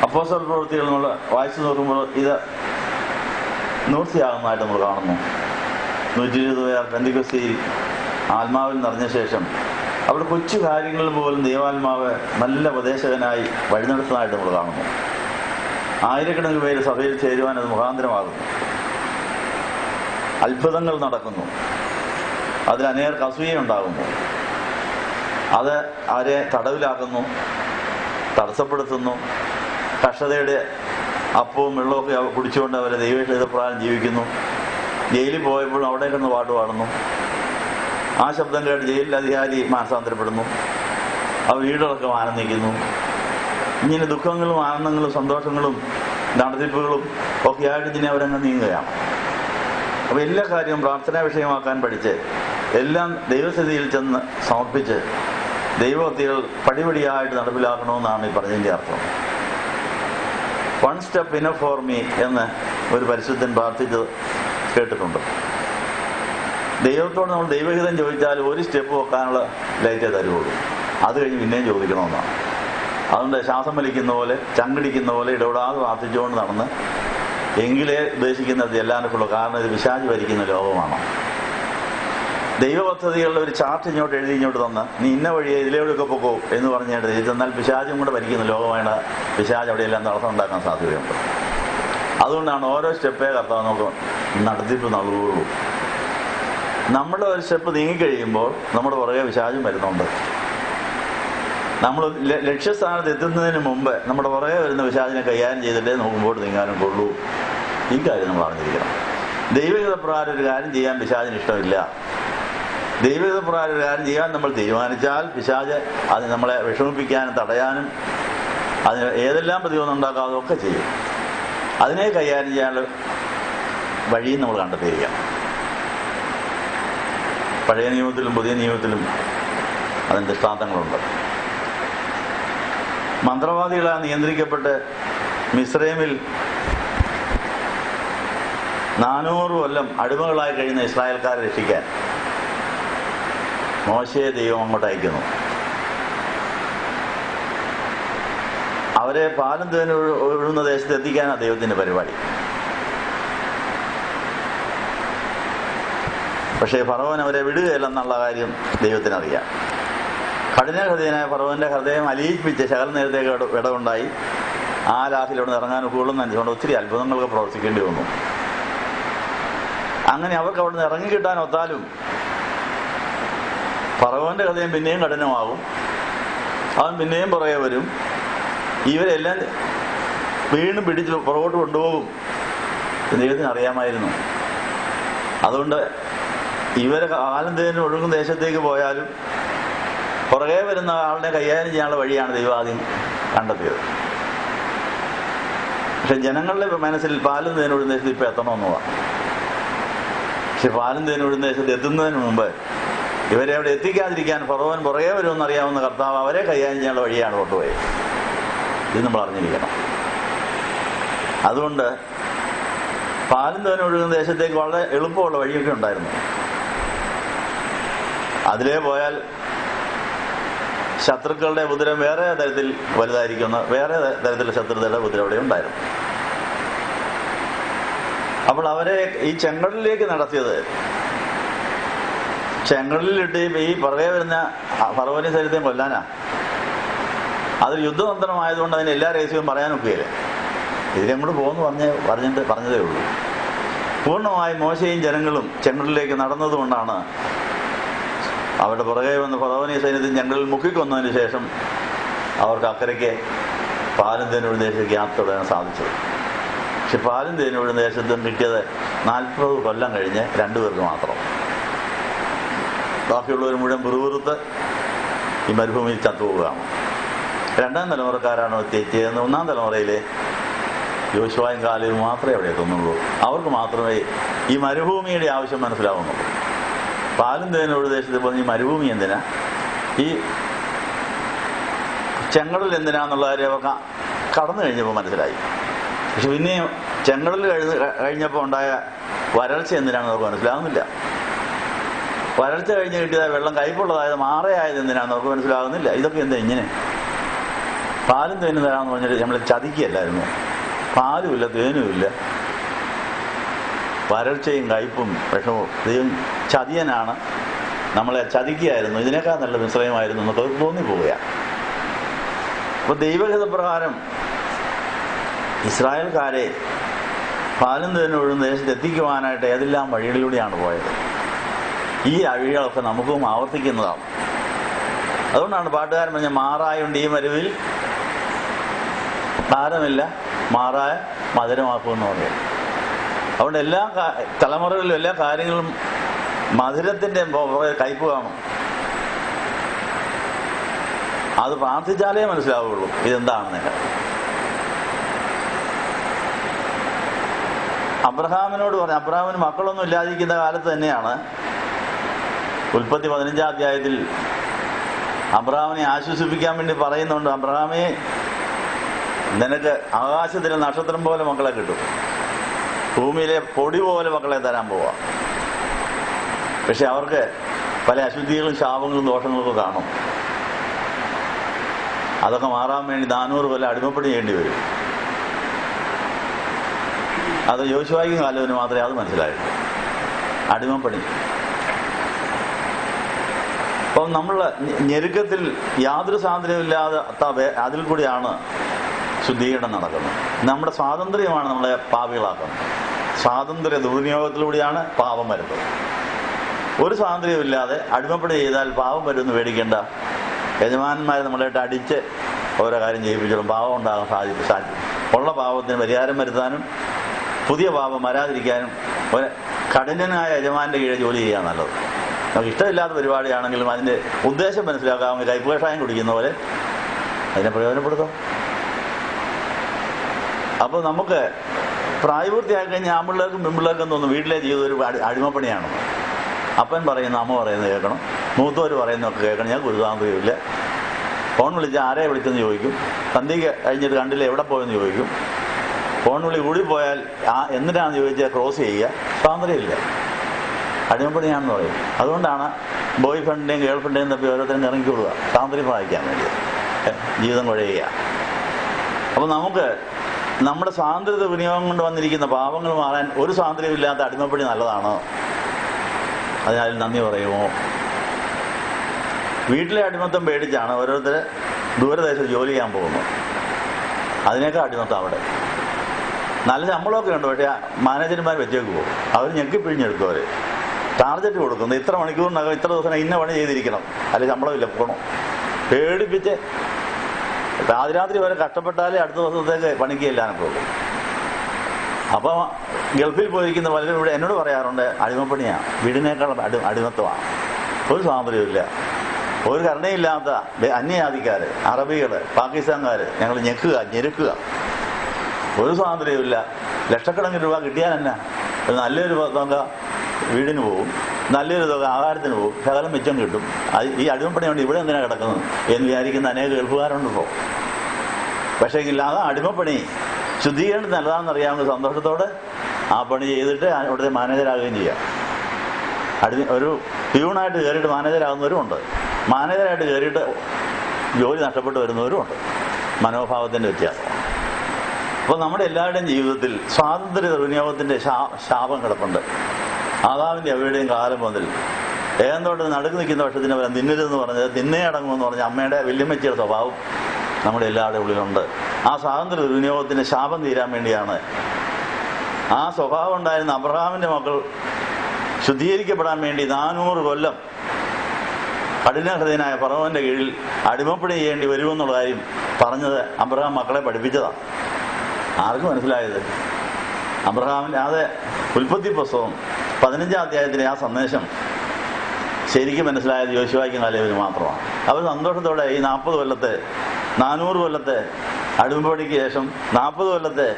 അപ്പോസ്തല പ്രവൃത്തികൾ നമ്മൾ വായിച്ചു നോക്കുമ്പോൾ ഇത് നിവൃത്തിയാകുന്നതായിട്ട് നമ്മൾ കാണുന്നു. 120 പേർ പെന്തിക്കോസ്തിയിൽ ആത്മാവിൽ നിറഞ്ഞ ശേഷം അവിടെ കൊച്ചു കാര്യങ്ങളിൽ പോലും ദൈവാത്മാവ് നല്ല ഉപദേശകനായി വഴിനടത്തുന്നതായിട്ട് നമ്മൾ കാണുന്നു. ആയിരക്കണക്കിന് പേര് സഭയിൽ ചേരുവാൻ അത് മുഖാന്തരമാകുന്നു. അത്ഭുതങ്ങൾ നടക്കുന്നു, അതിൽ അനേകർക്ക് അസൂയയുണ്ടാകുന്നു, അത് അവരെ തടവിലാക്കുന്നു, തടസ്സപ്പെടുത്തുന്നു. കഷ്ടതയുടെ അപ്പവും വെള്ളമൊക്കെ കുടിച്ചുകൊണ്ട് അവരെ ദൈവഹിതപ്രകാരം ജീവിക്കുന്നു. ജയിലിൽ പോയപ്പോഴും അവിടെ കിടന്ന് പാട്ട് പാടുന്നു. ആ ശബ്ദം കേട്ട് ജയിലിൽ അധികാരി മാനസാന്തരപ്പെടുന്നു, ആ വീടുകളൊക്കെ ആനന്ദിക്കുന്നു. ഇങ്ങനെ ദുഃഖങ്ങളും ആനന്ദങ്ങളും സന്തോഷങ്ങളും നടത്തിപ്പുകളും ഒക്കെ ആയിട്ട് ഇതിനെ അവരങ്ങ് നീങ്ങുകയാണ്. അപ്പോൾ എല്ലാ കാര്യവും പ്രാർത്ഥനാ വിഷയമാക്കാൻ പഠിച്ച് എല്ലാം ദൈവസ്ഥിതിയിൽ ചെന്ന് സമർപ്പിച്ച് ദൈവഭക്തികൾ പടിപടിയായിട്ട് നടപ്പിലാക്കണമെന്നാണ് ഈ പറഞ്ഞതിൻ്റെ അർത്ഥം. One step enough for me എന്ന് ഒരു പരിശുദ്ധൻ പ്രാർത്ഥിച്ചത് കേട്ടിട്ടുണ്ട്. ദൈവത്തോട് നമ്മൾ ദൈവഹിതം ചോദിച്ചാൽ ഒരു സ്റ്റെപ്പ് വെക്കാനുള്ള ലൈറ്റേ തരുള്ളൂ, അത് കഴിഞ്ഞ് പിന്നെയും ചോദിക്കണമെന്നാണ്. അതുകൊണ്ട് ശ്വാസം വലിക്കുന്ന പോലെ ചങ്കിടിക്കുന്ന പോലെ ഇടപെടാതെ പ്രാർത്ഥിച്ചുകൊണ്ട് നടന്ന് എങ്കിലേ ഉദ്ദേശിക്കുന്നത് എല്ലാവർക്കുള്ളൂ. കാരണം ഇത് പിശാച് ഭരിക്കുന്ന ലോകമാണ്. ദൈവപദ്ധതികളുടെ ഒരു ചാർട്ട് ഇങ്ങോട്ട് എഴുതി ഇങ്ങോട്ട് തന്ന് നീ ഇന്ന വഴിയെ ഇതിലേവിടെയൊക്കെ പോകൂ എന്ന് പറഞ്ഞിട്ട് എന്നാൽ പിശാചും കൂടെ ഭരിക്കുന്ന ലോകമാണ്. പിശാച് അവിടെയെല്ലാം തടസ്സം ഉണ്ടാക്കാൻ സാധ്യതയുണ്ട്. അതുകൊണ്ടാണ് ഓരോ സ്റ്റെപ്പേ കർത്താവ് നമുക്ക് നടത്തിപ്പ് നൽകുകയുള്ളൂ. നമ്മുടെ ഒരു സ്റ്റെപ്പ് നീങ്ങിക്കഴിയുമ്പോൾ നമ്മുടെ പുറകെ പിശാചും വരുന്നുണ്ട്. നമ്മൾ ലക്ഷ്യസ്ഥാനത്ത് എത്തുന്നതിന് മുമ്പ് നമ്മുടെ പുറകെ വരുന്ന പിശാചിനെ കൈകാര്യം ചെയ്തിട്ടേ നമുക്ക് മുമ്പോട്ട് നീങ്ങാനും കൊള്ളൂ. ഈ കാര്യം നമ്മൾ അറിഞ്ഞിരിക്കണം. ദൈവഹിതപ്രകാരം ഒരു കാര്യം ചെയ്യാൻ പിശാചിന് ഇഷ്ടമില്ല. ദൈവഹിതപ്രകാരം ഒരു കാര്യം ചെയ്യാൻ നമ്മൾ തീരുമാനിച്ചാൽ പിശാച് അത് നമ്മളെ വിഷമിപ്പിക്കാനും തടയാനും അതിന് ഏതെല്ലാം പ്രതിബന്ധം ഉണ്ടാക്കാതെ ഒക്കെ ചെയ്യും. അതിനെ കൈകാര്യം ചെയ്യാനുള്ള വഴിയും നമ്മൾ കണ്ടെത്തിയിരിക്കണം. പഴയ നിയമത്തിലും പുതിയ നിയമത്തിലും അതിന് ദൃഷ്ടാന്തങ്ങളുണ്ട്. മന്ത്രവാദികളാൽ നിയന്ത്രിക്കപ്പെട്ട് മിസ്രൈമിൽ 400 കൊല്ലം അടിമകളായി കഴിയുന്ന ഇസ്രായേൽക്കാരെ രക്ഷിക്കാൻ മോശയെ ദൈവം അങ്ങോട്ട് അയക്കുന്നു. അവരെ പാലും തേനും ഒഴുകുന്ന ദേശത്ത് എത്തിക്കാനാണ് ദൈവത്തിന്റെ പരിപാടി. പക്ഷേ ഫറവോൻ അവരെ വിടുകയില്ലെന്നുള്ള കാര്യം ദൈവത്തിനറിയാം. കഠിനഹൃദയനായ ഫറവോന്റെ ഹൃദയം അലിയിപ്പിച്ച് ശകല നേരത്തേക്ക് ഇടവുണ്ടായി. ആ ലാഹിലവിടെ ഇറങ്ങാൻ കൂടുതലും നനച്ചുകൊണ്ട് ഒത്തിരി അത്ഭുതങ്ങളൊക്കെ പ്രവർത്തിക്കേണ്ടി വന്നു. അങ്ങനെ അവർക്ക് അവിടെ നിന്ന് ഇറങ്ങിക്കിട്ടാൻ ഒത്താലും ഫറവോന്റെ ഹൃദയം പിന്നെയും കഠിനമാകും. അവൻ പിന്നെയും പുറകെ വരും. ഇവരെല്ലാം വീണ്ടും പിടിച്ച് പുറകോട്ട് കൊണ്ടുപോകും. ദൈവത്തിന് അറിയാമായിരുന്നു. അതുകൊണ്ട് ഇവരെ കാലം തേനും ഒഴുകുന്ന ദേശത്തേക്ക് പോയാലും പുറകെ വരുന്ന ആളിനെ കൈകാര്യം ചെയ്യാനുള്ള വഴിയാണ് ദൈവം ആദ്യം കണ്ടെത്തിയത്. പക്ഷെ ജനങ്ങളുടെ മനസ്സിൽ പാലും തേനും ഒഴുകുന്ന ദേശത്ത് ഇപ്പം എത്തണമെന്നുള്ളതാണ്. പക്ഷെ പാലും തേനും ഒഴുകുന്ന ദേശത്ത് എത്തുന്നതിന് മുമ്പ് ഇവരെ അവിടെ എത്തിക്കാതിരിക്കാൻ ഫറവോൻ പുറകെ വരുമെന്ന് അറിയാവുന്ന കർത്താവ് അവരെ കൈകാര്യം ചെയ്യാനുള്ള വഴിയാണ് കൊണ്ടുപോയത്. ഇത് നമ്മൾ അറിഞ്ഞിരിക്കണം. അതുകൊണ്ട് പാലും തേനും ഒഴുകുന്ന ദേശത്തേക്ക് വളരെ എളുപ്പമുള്ള വഴിയൊക്കെ ഉണ്ടായിരുന്നു. അതിലേ പോയാൽ ശത്രുക്കളുടെ ഉപദ്രവം വേറെ തരത്തിൽ വലുതായിരിക്കുന്ന വേറെ തരത്തിലുള്ള ശത്രുതയുടെ ഉപദ്രവം അവിടെ ഉണ്ടായിരുന്നു. അപ്പോൾ അവരെ ഈ ചെങ്കടലിലേക്ക് നടത്തിയത് ചെങ്കടലിലിട്ട് ഈ പുറകെ വരുന്ന ഫറവോനി സൈന്യത്തെയും കൊല്ലാനാ. അതൊരു യുദ്ധതന്ത്രമായതുകൊണ്ട് അതിന് എല്ലാ രഹസ്യവും പറയാനൊക്കെയില്ല. ഇതിലും കൂടെ പോകുന്നു പറഞ്ഞതേ ഉള്ളൂ. പൂർണ്ണമായി മോശയും ജനങ്ങളും ചെങ്കടലിലേക്ക് നടന്നതുകൊണ്ടാണ് അവരുടെ പുറകെ വന്ന് ഫറവോനി സൈന്യത്തിൽ ചെങ്കടലിൽ മുക്കിക്കൊന്നതിന് ശേഷം അവർക്ക് അക്കരയ്ക്ക് പാലും തേനും ദേശത്തേക്ക് യാത്ര തുടരാൻ സാധിച്ചത്. പക്ഷെ പാലും തേനും ദേശത്തും കിട്ടിയത് 40 കൊല്ലം കഴിഞ്ഞ് 2 പേർക്ക് മാത്രം. ബാക്കിയുള്ളവർ മുഴുവൻ പിറുപിറുത്ത് ഈ മരുഭൂമിയിൽ ചത്തുപോവുകയാണ്. 2ാം തലമുറക്കാരാണ് എത്തിച്ചതെന്ന് 1ാം തലമുറയിലെ യോശുവയും കാലേബും മാത്രമേ അവിടെ എത്തുന്നുള്ളൂ. അവർക്ക് മാത്രമേ ഈ മരുഭൂമിയുടെ ആവശ്യം മനസ്സിലാവുന്നുള്ളൂ. പാലും തേനും ദേശത്ത് പോകുന്ന ഈ മരുഭൂമി എന്തിനാ, ഈ ചെങ്കടൽ എന്തിനാന്നുള്ള കാര്യം അവർക്ക് കടന്നു കഴിഞ്ഞപ്പോൾ മനസ്സിലായി. പക്ഷെ പിന്നെയും ചെങ്കടൽ കഴിഞ്ഞപ്പോൾ ഉണ്ടായ വരൾച്ച എന്തിനാണെന്ന് അവർക്ക് മനസ്സിലാകുന്നില്ല. വരൾച്ച കഴിഞ്ഞ് കിട്ടിയതായ വെള്ളം കയ്പുള്ളതായത് മാറയായത് എന്തിനാണെന്ന് അവർക്ക് മനസ്സിലാകുന്നില്ല. ഇതൊക്കെ എന്താ ഇങ്ങനെ? പാലും തേനും തരാമെന്ന് പറഞ്ഞിട്ട് നമ്മളെ ചതിക്കുകയല്ലായിരുന്നു. പാലുമില്ല, തേനുമില്ല, വരൾച്ചയും കയ്പും വിഷമവും. ദൈവം ചതിയനാണ്, നമ്മളെ ചതിക്കുകയായിരുന്നു. ഇതിനേക്കാൾ നല്ല മിശ്രയമായിരുന്നു എന്നൊക്കെ തോന്നിപ്പോവുകയാണ്. അപ്പൊ ദൈവഹിതപ്രകാരം ഇസ്രായേൽക്കാരെ പാലും തേനും ഒഴുകുന്ന ദേശത്ത് എത്തിക്കുവാനായിട്ട് ഏതെല്ലാം വഴികളിലൂടെയാണ് പോയത്. ഈ വഴികളൊക്കെ നമുക്കും ആവർത്തിക്കുന്നതാണ്. അതുകൊണ്ടാണ് പാട്ടുകാരൻ പറഞ്ഞ മാറായുണ്ട് ഈ മരുവിൽ താരമില്ല, മാറായ മധുരമാക്കുമെന്ന് പറയുന്നത്. അതുകൊണ്ട് എല്ലാ തലമുറകളിലും എല്ലാ കാര്യങ്ങളും മധുരത്തിന്റെ കയ്പ് കാണും. അത് പ്രാർത്ഥിച്ചാലേ മനസ്സിലാവുള്ളൂ ഇതെന്താണെന്ന്. അബ്രഹാമിനോട് പറഞ്ഞു, അബ്രഹാമിന് മക്കളൊന്നും ഇല്ലാതിരിക്കുന്ന കാലത്ത് തന്നെയാണ് ഉൽപ്പത്തി 15-ാം അധ്യായത്തിൽ അബ്രഹാമിനെ ആശ്വസിപ്പിക്കാൻ വേണ്ടി പറയുന്നുണ്ട്, അബ്രഹാമേ, നിനക്ക് ആകാശത്തിലെ നക്ഷത്രം പോലെ മക്കളെ കിട്ടും, ഭൂമിയിലെ പൊടി പോലെ മക്കളെ തരാൻ പോവാ. പക്ഷെ അവർക്ക് പല അശുദ്ധികളും ശാപങ്ങളും ദോഷങ്ങളൊക്കെ കാണും. അതൊക്കെ മാറാൻ വേണ്ടി 400 കൊല്ലം അടിമപ്പണി ചെയ്യേണ്ടി വരും. അത് യോശുവായ്ക്കും കാലവിന് മാത്രമേ അത് മനസ്സിലായിട്ടുള്ളൂ, അടിമപ്പണി. അപ്പം നമ്മൾ ഞെരുക്കത്തിൽ യാതൊരു സ്വാതന്ത്ര്യമില്ലാതെ അതിൽ കൂടിയാണ് ശുദ്ധീകരണം നടക്കുന്നത്. നമ്മുടെ സ്വാതന്ത്ര്യമാണ് നമ്മളെ പാപികളാക്കുന്നത്. സ്വാതന്ത്ര്യ ദുർവിനിയോഗത്തിലൂടെയാണ് പാപം വരുന്നത്. ഒരു സ്വാതന്ത്ര്യമില്ലാതെ അടിമപ്പണി ചെയ്താൽ പാപം വരുമെന്ന് പേടിക്കേണ്ട. യജമാനന്മാരെ നമ്മളായിട്ട് അടിച്ച് ഓരോ കാര്യം ചെയ്യിപ്പിച്ചോളും പാപം ഉണ്ടാകാൻ സാധിക്കും. ഉള്ള പാപത്തിന് പരിഹാരം വരുത്താനും പുതിയ പാപം വരാതിരിക്കാനും ഒരു കഠിനനായ യജമാന്റെ കീഴിൽ ജോലി ചെയ്യാൻ നല്ലത്. നമുക്ക് ഇഷ്ടമില്ലാത്ത പരിപാടിയാണെങ്കിലും അതിന്റെ ഉദ്ദേശം മനസ്സിലാക്കാമെങ്കിൽ കൈപ്പ് കഷായം കുടിക്കുന്ന പോലെ അതിനെ പ്രയോജനപ്പെടുത്താം. അപ്പോൾ നമുക്ക് പ്രായപൂർത്തിയാക്കി കഴിഞ്ഞാൽ ആൺപിള്ളേർക്കും പെൺപിള്ളേർക്കും തോന്നും വീട്ടിലെ ജീവിതം ഒരു അടിമപ്പണിയാണെന്ന്. അപ്പൻ പറയുന്ന അമ്മ പറയുന്നത് കേൾക്കണം, മൂത്തവർ പറയുന്നതൊക്കെ കേൾക്കണം. ഞാൻ ഗുരുതാന്ത്രിയില്ല. ഫോൺ വിളിച്ചാൽ ആരെ വിളിച്ചെന്ന് ചോദിക്കും. സന്ധ്യയ്ക്ക് കഴിഞ്ഞിട്ട് കണ്ടില്ല എവിടെ പോയെന്ന് ചോദിക്കും. ഫോൺ വിളി കൂടിപ്പോയാൽ എന്തിനാണെന്ന് ചോദിച്ചാൽ ക്രോസ് ചെയ്യുക. സ്വാതന്ത്ര്യമില്ല, അടിമപ്പണിയാണെന്ന് പറയും. അതുകൊണ്ടാണ് ബോയ് ഫ്രണ്ടിൻ്റെയും ഗേൾ ഫ്രണ്ടിൻ്റെയും തപ്പി ഓരോരുത്തരും ഇറങ്ങിക്കൊള്ളുക, സ്വാതന്ത്ര്യം പ്രാപിക്കാൻ വേണ്ടി ജീവിതം കുഴയുക. അപ്പം നമുക്ക് നമ്മുടെ സ്വാതന്ത്ര്യ വിനിയോഗം കൊണ്ട് വന്നിരിക്കുന്ന പാപങ്ങൾ മാറാൻ ഒരു സ്വാതന്ത്ര്യമില്ലാത്ത അടിമപ്പണി നല്ലതാണ്. അതിനാൽ നന്ദി പറയുമോ? വീട്ടിലെ അടിമത്തം പേടിച്ചാണ് ഓരോരുത്തർ ദൂരദേശത്ത് ജോലി ചെയ്യാൻ പോകുന്നത്. അതിനേക്കാൾ അടിമത്തം അവിടെ. നല്ല ശമ്പളമൊക്കെ ഉണ്ട്, പക്ഷേ മാനേജർമാർ വെച്ചേക്ക് പോകും. അവർ ഞെക്കിപ്പിഴിഞ്ഞെടുക്കും. അവർ ടാർജറ്റ് കൊടുക്കുന്നു, ഇത്ര മണിക്കൂറിനകം ഇത്ര ദിവസം ഇന്ന പണി ചെയ്തിരിക്കണം, അല്ലെങ്കിൽ ശമ്പളമില്ല പോകണം. പേടിപ്പിച്ച് പാതിരാത്രി വരെ കഷ്ടപ്പെട്ടാലേ അടുത്ത ദിവസത്തേക്ക് പണിക്ക് ചെല്ലാനൊക്കെ പോകും. അപ്പോൾ ഗൾഫിൽ പോയിരിക്കുന്ന പലരും ഇവിടെ എന്നോട് പറയാറുണ്ട്, അടിമപ്പണിയാണ്, വീടിനേക്കാൾ അടിമത്വമാണ്. ഒരു സ്വാതന്ത്ര്യമില്ല, ഒരു കരുണയില്ലാത്ത അന്യജാതിക്കാർ, അറബികൾ, പാകിസ്ഥാൻകാർ ഞങ്ങൾ ഞെരുക്കുക. ഒരു സ്വാതന്ത്ര്യമില്ല. ലക്ഷക്കണക്കിന് രൂപ കിട്ടിയാൽ തന്നെ നല്ലൊരു തുക വീടിന് പോകും, നല്ലൊരു തുക ആഹാരത്തിന് പോകും, ശകലം മിച്ചം കിട്ടും. ഈ അടിമപ്പണി കൊണ്ട് ഇവിടെ എന്തിനാണ് കിടക്കുന്നത് എന്ന് വിചാരിക്കുന്ന അനേക ഗൾഫുകാരുണ്ട് ഇപ്പോൾ. പക്ഷേ എങ്കിൽ ആ അടിമപ്പണി ശുദ്ധീകരണം നല്ലതാണെന്നറിയാവുന്ന സന്തോഷത്തോടെ ആ പണി ചെയ്തിട്ട് അവിടുത്തെ മാനേജരാകുകയും ചെയ്യാം. ഒരു പ്യൂണായിട്ട് കയറിയിട്ട് മാനേജരാകുന്നവരും ഉണ്ട്, മാനേജരായിട്ട് കയറിയിട്ട് ജോലി നഷ്ടപ്പെട്ട് വരുന്നവരും ഉണ്ട്. മനോഭാവത്തിൻ്റെ വ്യത്യാസം. അപ്പോൾ നമ്മുടെ എല്ലാവരുടെയും ജീവിതത്തിൽ സ്വാതന്ത്ര്യ വിനിയോഗത്തിൻ്റെ ശാപം കിടപ്പുണ്ട്. ആദാമിൻ്റെ അവയുടെയും കാലം മുതൽ ഏതൊട്ട് നടുക്ക് നിൽക്കുന്ന പക്ഷത്തിന് അവരെ തിന്നരുതെന്ന് പറഞ്ഞത് തിന്നേ അടങ്ങുമെന്ന് പറഞ്ഞ അമ്മയുടെ വല്യമ്മച്ചിയുടെ സ്വഭാവം നമ്മുടെ എല്ലാവരുടെ ഉള്ളിലുണ്ട്. ആ സ്വാതന്ത്ര്യ വിനിയോഗത്തിൻ്റെ ശാപം തീരാൻ വേണ്ടിയാണ് ആ സ്വഭാവം ഉണ്ടായിരുന്ന അബ്രഹാമിൻ്റെ മക്കൾ ശുദ്ധീകരിക്കപ്പെടാൻ വേണ്ടി 400 കൊല്ലം കഠിനഹൃദയനായ ഫറവോന്റെ കീഴിൽ അടിമപ്പണി ചെയ്യേണ്ടി വരുമെന്നുള്ള കാര്യം പറഞ്ഞത് അബ്രഹാം മക്കളെ പഠിപ്പിച്ചതാണ്. ആർക്കും മനസ്സിലായത്? അബ്രഹാമിൻ്റെ അത് ഉൽപ്പത്തി പുസ്തകം 15-ാം അധ്യായത്തിലെ ആ സന്ദേശം ശരിക്കും മനസ്സിലായത് യോശുവായ്ക്കും കാലേവിന് മാത്രമാണ്. അവർ സന്തോഷത്തോടെ ഈ 40 കൊല്ലത്തെ 400 കൊല്ലത്തെ അടിമപ്പണിക്ക് ശേഷം 40 കൊല്ലത്തെ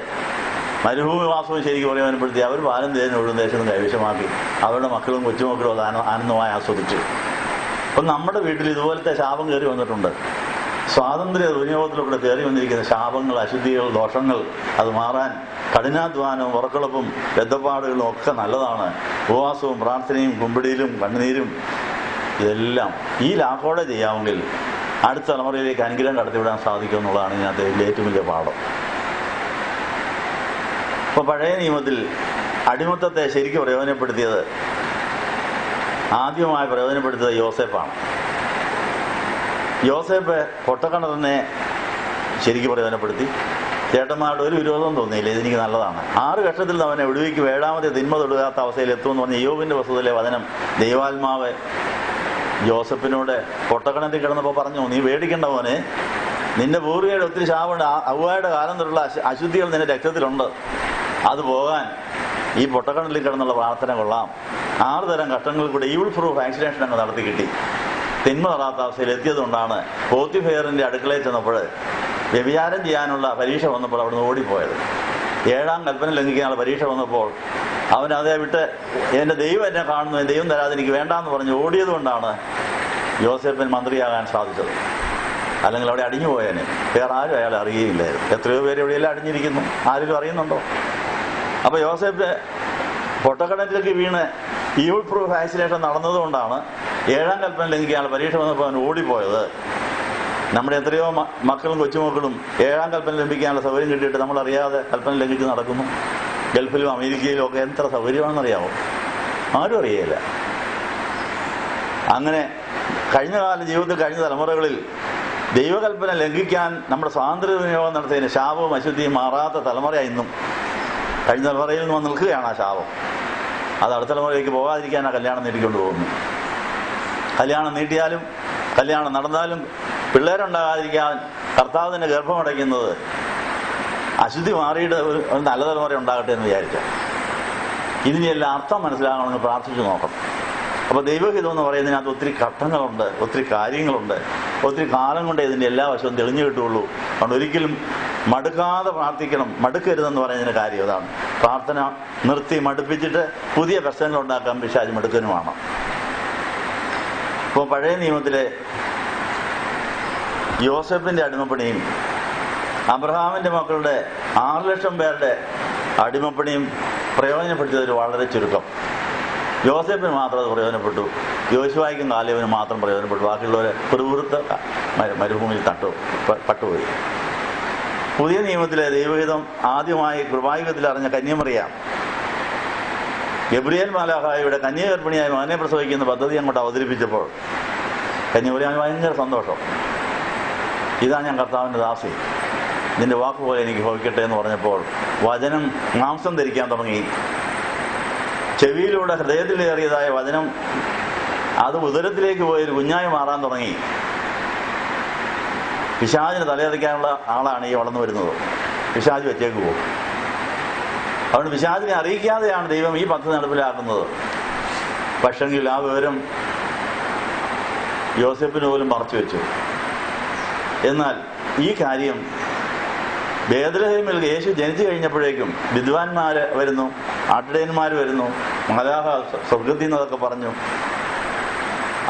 മരുഭൂമിവാസവും ശരിക്കും പ്രയോജനപ്പെടുത്തി അവർ പാലം തേഞ്ഞ് ഒഴുകുന്ന ദേശം കൈവശമാക്കി അവരുടെ മക്കളും കൊച്ചുമക്കളും അത് ആനന്ദമായി ആസ്വദിച്ചു. അപ്പം നമ്മുടെ വീട്ടിൽ ഇതുപോലത്തെ ശാപം കയറി വന്നിട്ടുണ്ട്. സ്വാതന്ത്ര്യ വിനിയോഗത്തിലൂടെ കയറി വന്നിരിക്കുന്ന ശാപങ്ങൾ, അശുദ്ധികൾ, ദോഷങ്ങൾ അത് മാറാൻ കഠിനാധ്വാനവും ഉറക്കളപ്പും ബദ്ധപ്പാടുകളും ഒക്കെ നല്ലതാണ്. ഉപവാസവും പ്രാർത്ഥനയും കുമ്പിടിയിലും കണ്ണുനീരും ഇതെല്ലാം ഈ ലാക്കോടെ ചെയ്യാമെങ്കിൽ അടുത്ത തലമുറയിലേക്ക് അനുഗ്രഹം കടത്തിവിടാൻ സാധിക്കും എന്നുള്ളതാണ് ഇതിനകത്ത് ഏറ്റവും വലിയ പാഠം. ഇപ്പോൾ പഴയ നിയമത്തിൽ അടിമത്തത്തെ ശരിക്കും പ്രയോജനപ്പെടുത്തിയത് ആദ്യമായി പ്രയോജനപ്പെടുത്തിയത് യോസേപ്പാണ്. യോസേപ്പ് പൊട്ടക്കിണറിനെ ശരിക്കും പ്രയോജനപ്പെടുത്തി. ചേട്ടന്മാരുടെ ഒരു വിരോധം തോന്നിയില്ല, ഇതെനിക്ക് നല്ലതാണ്. 6 കഷ്ടത്തിൽ നിന്ന് അവനെ വിടുവിക്ക് 7-ാമത്തെ തിന്മ തൊടുകാത്ത അവസ്ഥയിൽ എത്തുമെന്ന് പറഞ്ഞ യോബിന്റെ പുസ്തകത്തിലെ വചനം ദൈവാത്മാവ് യോസഫിനോട് പൊട്ടക്കിണറ്റിൽ കിടന്നപ്പോൾ പറഞ്ഞു, നീ പേടിക്കേണ്ട മോനെ, നിന്റെ പൂർവികയുടെ ഒത്തിരി ശാപമുണ്ട്. അവ്വായുടെ കാലം തൊട്ടുള്ള അശുദ്ധികൾ നിന്റെ രക്തത്തിലുണ്ട്. അത് പോകാൻ ഈ പൊട്ടക്കിണറ്റിൽ കിടന്നുള്ള പ്രാർത്ഥന കൊള്ളാം. 6 തരം കഷ്ടങ്ങളിൽ കൂടെ ഈവിൾ പ്രൂഫ് വാക്സിനേഷൻ അങ്ങ് നടത്തി കിട്ടി. തിന്മ തൊടാത്ത അവസ്ഥയിൽ എത്തിയതുകൊണ്ടാണ് പോത്തിഫെയറിന്റെ അടുക്കളയിൽ ചെന്നപ്പോൾ വ്യഭിചാരം ചെയ്യാനുള്ള പരീക്ഷ വന്നപ്പോൾ അവിടുന്ന് ഓടിപ്പോയത്. 7-ാം കൽപ്പന ലംഘിക്കാനുള്ള പരീക്ഷ വന്നപ്പോൾ അവനതേ വിട്ട് എൻ്റെ ദൈവം എന്നെ കാണുന്നു, ദൈവം തരാതെ എനിക്ക് വേണ്ടാന്ന് പറഞ്ഞ് ഓടിയത് കൊണ്ടാണ് യോസേഫിന് മന്ത്രിയാകാൻ സാധിച്ചത്. അല്ലെങ്കിൽ അവിടെ അടിഞ്ഞു പോയേനെ, വേറെ ആരും അയാളെ അറിയുകയില്ലായിരുന്നു. എത്രയോ പേര് എവിടെയെല്ലാം അടിഞ്ഞിരിക്കുന്നു, ആരെങ്കിലും അറിയുന്നുണ്ടോ? അപ്പോൾ യോസേഫ് പൊട്ടക്കിണറ്റിലേക്ക് വീണ് ഈവിൾ പ്രൂഫ് വാക്സിനേഷൻ നടന്നതുകൊണ്ടാണ് 7-ാം കൽപ്പന ലംഘിക്കാൻ പരീക്ഷ വന്നപ്പോൾ അവൻ ഓടിപ്പോയത്. നമ്മുടെ എത്രയോ മക്കളും കൊച്ചുമക്കളും 7-ാം കൽപ്പന ലംഘിക്കാനുള്ള സൗകര്യം കിട്ടിയിട്ട് നമ്മളറിയാതെ കൽപ്പന ലംഘിച്ച് നടക്കുന്നു. ഗൾഫിലും അമേരിക്കയിലും ഒക്കെ എത്ര സൗകര്യമാണെന്നറിയാമോ? ആരും അറിയില്ല. അങ്ങനെ കഴിഞ്ഞ കാല ജീവിതത്തിൽ കഴിഞ്ഞ തലമുറകളിൽ ദൈവകൽപ്പന ലംഘിക്കാൻ നമ്മുടെ സ്വാതന്ത്ര്യ വിനിയോഗം നടത്തിയതിന് ശാപവും അശുദ്ധിയും മാറാത്ത തലമുറയായി ഇന്നും. കഴിഞ്ഞ തലമുറയിൽ നിന്ന് നിൽക്കുകയാണ് ആ ശാപം. അത് അടുത്ത തലമുറയിലേക്ക് പോകാതിരിക്കാൻ ആ കല്യാണം നീട്ടിക്കൊണ്ട് പോകുന്നു. കല്യാണം നീട്ടിയാലും കല്യാണം നടന്നാലും പിള്ളേരുണ്ടാകാതിരിക്കാൻ കർത്താവ് തന്നെ ഗർഭമടയ്ക്കുന്നത് അശുദ്ധി മാറിയിട്ട് ഒരു നല്ല തലമുറ ഉണ്ടാകട്ടെ എന്ന് വിചാരിച്ചു. ഇതിനെല്ലാം അർത്ഥം മനസ്സിലാകണമെന്ന് പ്രാർത്ഥിച്ചു നോക്കണം. അപ്പോൾ ദൈവഹിതം എന്ന് പറയുന്നതിനകത്ത് ഒത്തിരി ഘട്ടങ്ങളുണ്ട്, ഒത്തിരി കാര്യങ്ങളുണ്ട്, ഒത്തിരി കാലം കൊണ്ട് ഇതിൻ്റെ എല്ലാ വശവും തെളിഞ്ഞു കിട്ടുള്ളൂ. അതുകൊണ്ട് ഒരിക്കലും മടുക്കാതെ പ്രാർത്ഥിക്കണം. മടുക്കരുതെന്ന് പറയുന്നതിന് കാര്യം അതാണ്. പ്രാർത്ഥന നിർത്തി മടുപ്പിച്ചിട്ട് പുതിയ പ്രശ്നങ്ങൾ ഉണ്ടാക്കാൻ പിശാച് മടുക്കനുമാണ്. ഇപ്പോൾ പഴയ നിയമത്തിലെ യോസേഫിൻ്റെ അടിമപ്പണിയും അബ്രഹാമിൻ്റെ മക്കളുടെ 6 ലക്ഷം പേരുടെ അടിമപ്പണിയും പ്രയോജനപ്പെടുത്തിയതിൽ വളരെ ചുരുക്കം. യോസേഫിന് മാത്രം അത് പ്രയോജനപ്പെട്ടു, യോശുവായ്ക്കും കാലേബിന് മാത്രം പ്രയോജനപ്പെട്ടു. ബാക്കിയുള്ളവരെ കുറുകുറുത്ത് മരുഭൂമിയിൽ പട്ടുപോയി. പുതിയ നിയമത്തിലെ ദൈവഹിതം ആദ്യമായി കൃപായുഗത്തിൽ അറിഞ്ഞ കന്യമറിയ ഗബ്രിയേൽ മാലാഖയുടെ കന്യഗർഭിണിയായി മകനെ പ്രസവിക്കുന്ന പദ്ധതി അങ്ങോട്ട് അവതരിപ്പിച്ചപ്പോൾ കന്യമറിയാൻ ഭയങ്കര സന്തോഷം. ഇതാ ഞാൻ കർത്താവിൻ്റെ ദാസി, നിന്റെ വാക്കുപോലെ എനിക്ക് ഭവിക്കട്ടെ എന്ന് പറഞ്ഞപ്പോൾ വചനം മാംസം ധരിക്കാൻ തുടങ്ങി. ചെവിയിലൂടെ ഹൃദയത്തിലേറിയതായ വചനം അത് ഉദരത്തിലേക്ക് പോയൊരു കുഞ്ഞായി മാറാൻ തുടങ്ങി. പിശാചിന് തലയറിക്കാനുള്ള ആളാണ് ഈ വളർന്നു വരുന്നത്. പിശാച് വെച്ചേക്ക് പോകും. അതുകൊണ്ട് പിശാചിനെ അറിയിക്കാതെയാണ് ദൈവം ഈ പദ്ധതി നടപ്പിലാക്കുന്നത്. പക്ഷെങ്കിൽ ആ വിവരം യോസേഫിന് പോലും മറച്ചു വെച്ചു. എന്നാൽ ഈ കാര്യം ബേത്ലഹേമിൽ യേശു ജനിച്ചു കഴിഞ്ഞപ്പോഴേക്കും വിദ്വാൻമാർ വരുന്നു, ആട്ടിടയന്മാർ വരുന്നു, മാലാഖ സ്വർഗത്തിൽ നിന്നതൊക്കെ പറഞ്ഞു.